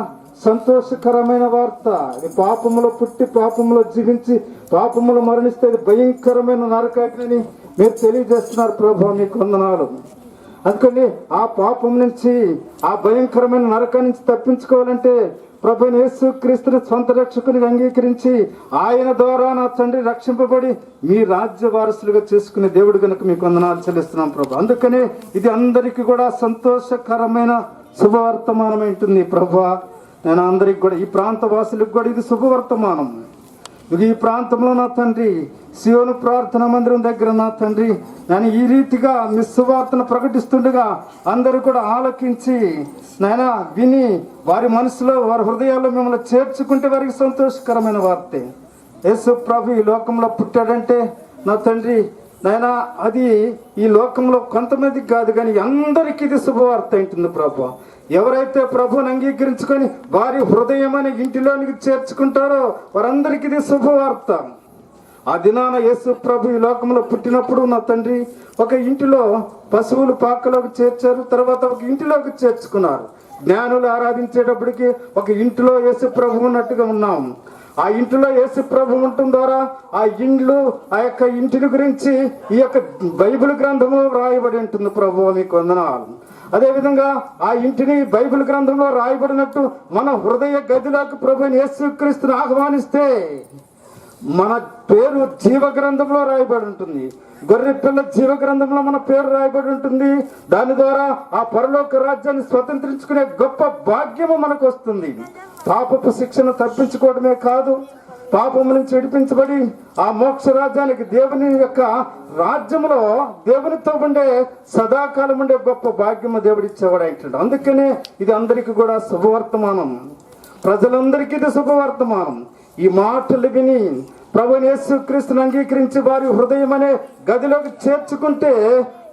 సంతోషకరమైన వార్త. ఇది పాపములో పుట్టి పాపములో జీవించి పాపములో మరణిస్తే భయంకరమైన నరకాగ్ని మీరు తెలియజేస్తున్నారు ప్రభు. మీకు వందనాలు. అందుకని ఆ పాపం నుంచి, ఆ భయంకరమైన నరకం నుంచి తప్పించుకోవాలంటే ప్రభువైన యేసు క్రీస్తుని సొంత రక్షకునిగా అంగీకరించి ఆయన ద్వారా నా తండ్రి రక్షింపబడి మీ రాజ్య వారసులుగా చేసుకునే దేవుడు కనుక మీకు వందనాలు చెల్లిస్తున్నాం ప్రభు. అందుకనే ఇది అందరికీ కూడా సంతోషకరమైన శుభవర్తమానం ఉంటుంది ప్రభు. నేను అందరికి కూడా ఈ ప్రాంత వాసులకు కూడా ఇది శుభవర్తమానం. ఈ ప్రాంతంలో నా తండ్రి సియోను ప్రార్థనా మందిరం దగ్గర నా తండ్రి నేను ఈ రీతిగా మీ సువార్తను ప్రకటిస్తుండగా అందరూ కూడా ఆలకించి నాయన విని వారి మనసులో వారి హృదయాల్లో మిమ్మల్ని చేర్చుకుంటే వారికి సంతోషకరమైన వార్తే. యేసు ప్రభు ఈ లోకంలో పుట్టాడంటే నా తండ్రి నాయన అది ఈ లోకంలో కొంతమందికి కాదు కానీ అందరికీ ఇది శుభవార్త ఉంటుంది ప్రభు. ఎవరైతే ప్రభువుని అంగీకరించుకొని వారి హృదయం అనే ఇంటిలోనికి చేర్చుకుంటారో వారందరికీ ఇది శుభవార్త. ఆ దినాన యేసు ప్రభు ఈ లోకంలో పుట్టినప్పుడు నా తండ్రి ఒక ఇంటిలో పశువులు పాకలోకి చేర్చారు, తర్వాత ఒక ఇంటిలోకి చేర్చుకున్నారు. జ్ఞానులు ఆరాధించేటప్పటికి ఒక ఇంటిలో యేసు ప్రభు ఉన్నట్టుగా ఉన్నాం. ఆ ఇంటిలో యేసు ప్రభు ఉండటం ద్వారా ఆ ఇండ్లు ఆ యొక్క ఇంటిని గురించి ఈ యొక్క బైబిల్ గ్రంథంలో రాయబడి ఉంటుంది ప్రభు. మీకు వందనాలు. అదేవిధంగా ఆ ఇంటిని బైబిల్ గ్రంథంలో రాయబడినట్టు మన హృదయ గదిలోకి ప్రభువైన యేసుక్రీస్తుని ఆహ్వానిస్తే మన పేరు జీవ గ్రంథంలో రాయబడి ఉంటుంది. గొర్రె పిల్ల జీవ గ్రంథంలో మన పేరు రాయబడి ఉంటుంది. దాని ద్వారా ఆ పరలోక రాజ్యాన్ని స్వతంత్రించుకునే గొప్ప భాగ్యము మనకు వస్తుంది. పాపపు శిక్షను తప్పించుకోవడమే కాదు, పాపము నుంచి విడిపించబడి ఆ మోక్ష రాజ్యానికి దేవుని యొక్క రాజ్యంలో దేవునితో ఉండే సదాకాలం ఉండే గొప్ప భాగ్యము దేవుడిచ్చేవాడు అంటాడు. అందుకనే ఇది అందరికీ కూడా శుభవర్తమానం. ప్రజలందరికీ ఇది శుభవర్తమానం. ఈ మాటలు విని ప్రభువైన యేసుక్రీస్తుని అంగీకరించి వారి హృదయం అనే గదిలోకి చేర్చుకుంటే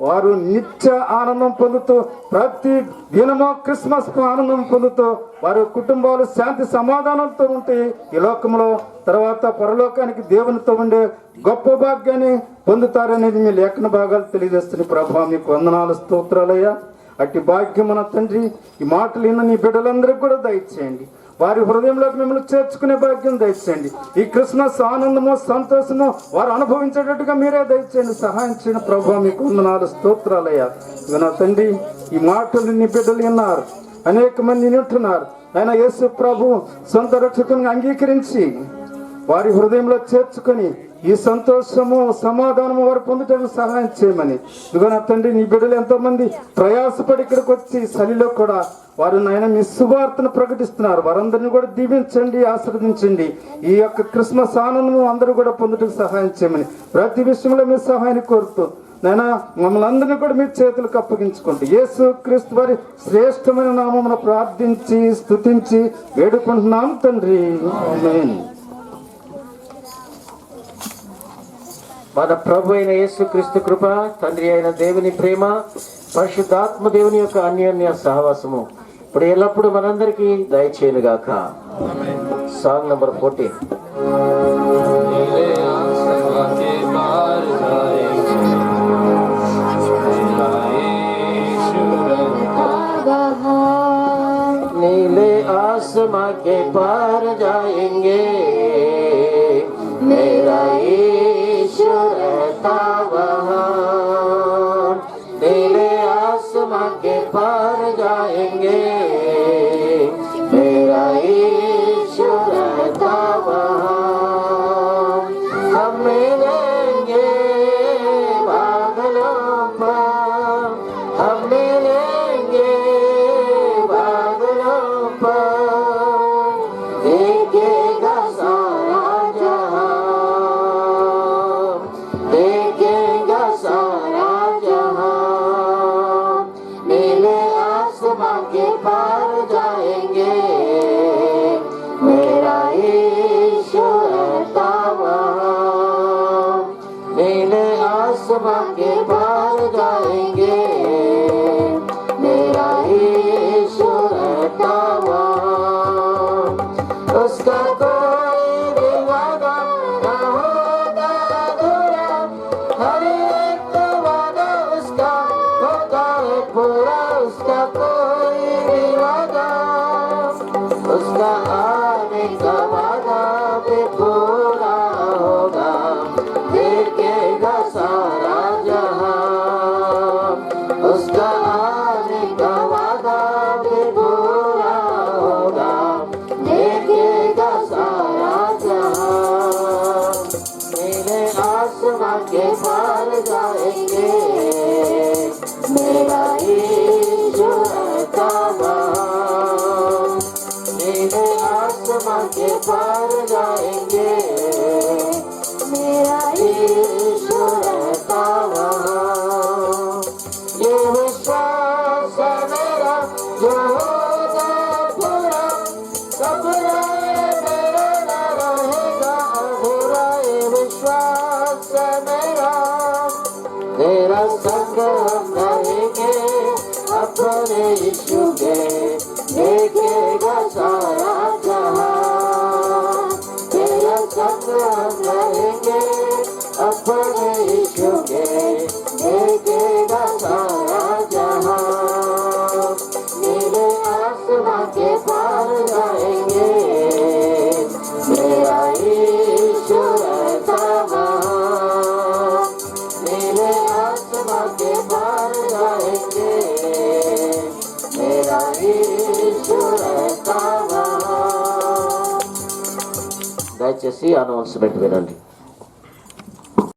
వారు నిత్య ఆనందం పొందుతూ ప్రతి దినమో క్రిస్మస్ ఆనందం పొందుతూ వారి కుటుంబాలు శాంతి సమాధానంతో ఉంటే ఈ లోకంలో తర్వాత పరలోకానికి దేవునితో ఉండే గొప్ప భాగ్యాన్ని పొందుతారనేది మీ లేఖన భాగాలు తెలియజేస్తున్న ప్రభావ మీకు వందనాలు స్తోత్రాలయ్యా. అట్టి భాగ్యమున తండ్రి ఈ మాటలు విన్న నీ బిడ్డలందరికీ కూడా దయచేయండి. వారి హృదయంలోకి మిమ్మల్ని చేర్చుకునే భాగ్యం దయచేయండి. ఈ క్రిస్మస్ ఆనందము సంతోషము వారు అనుభవించేటట్టుగా మీరే దయచేయండి. సహాయం చేయండి ప్రభు. మీకు వందనాలు స్తోత్రాలయ్యా. ఇక నా తండ్రి ఈ మాటలు నీ బిడ్డలు విన్నారు, అనేక మంది వింటున్నారు. ఆయన యేసు ప్రభు సొంత రక్షకుని అంగీకరించి వారి హృదయంలో చేర్చుకొని ఈ సంతోషము సమాధానము వారు పొందడానికి సహాయం చేయమని ఇదిగో నా తండ్రి నీ బిడ్డలు ఎంతో మంది ప్రయాసపడి ఇక్కడికి వచ్చి చలిలో కూడా వారు నాయన మీ శుభవార్తను ప్రకటిస్తున్నారు. వారందరినీ కూడా దీవించండి, ఆశీర్వదించండి. ఈ యొక్క క్రిస్మస్ ఆనందము అందరూ కూడా పొందడానికి సహాయం చేయమని ప్రతి విషయంలో మీ సహాయాన్ని కోరుతూ నాయన మమ్మల్ని అందరినీ కూడా మీ చేతులకు అప్పగించుకుంటూ యేసు క్రీస్తు వారి శ్రేష్టమైన నామమున ప్రార్థించి స్తుతించి వేడుకుంటున్నాం తండ్రి. ఆమేన్. మన ప్రభు అయిన యేసుక్రీస్తు కృప, తండ్రి అయిన దేవుని ప్రేమ, పరిశుద్ధాత్మ దేవుని యొక్క అన్యోన్య సహవాసము ఇప్పుడు ఎల్లప్పుడు మనందరికీ దయచేయను గాక. Song number 14. नीले आसमां के पार जाएंगे, मेरा यीशु रहता वहाँ. नीले आसमां के पार जाएंगे, मेरा यीशु रहता वहाँ. हम मिलेंगे बादलों पर, हम मिलेंगे बादलों पर. देखेगा सारा जहां, देखेगा सारा जहां. नीले आसमां के पार जाएंगे, मेरा यीशु रहता वहाँ. नीले आसमां के पार जाएंगे, मेरा यीशु रहता वहाँ. उसका कोई भी वादा ना होगा अधूरा, हर एक वादा उसका होगा है पूरा. उसका कोई भी वादा, उसका आने का वादा भी पूरा होगा. देखेगा सारा जहां, उसका आने का वादा भी पूरा होगा. దయచేసి అనౌన్స్మెంట్ వినండి.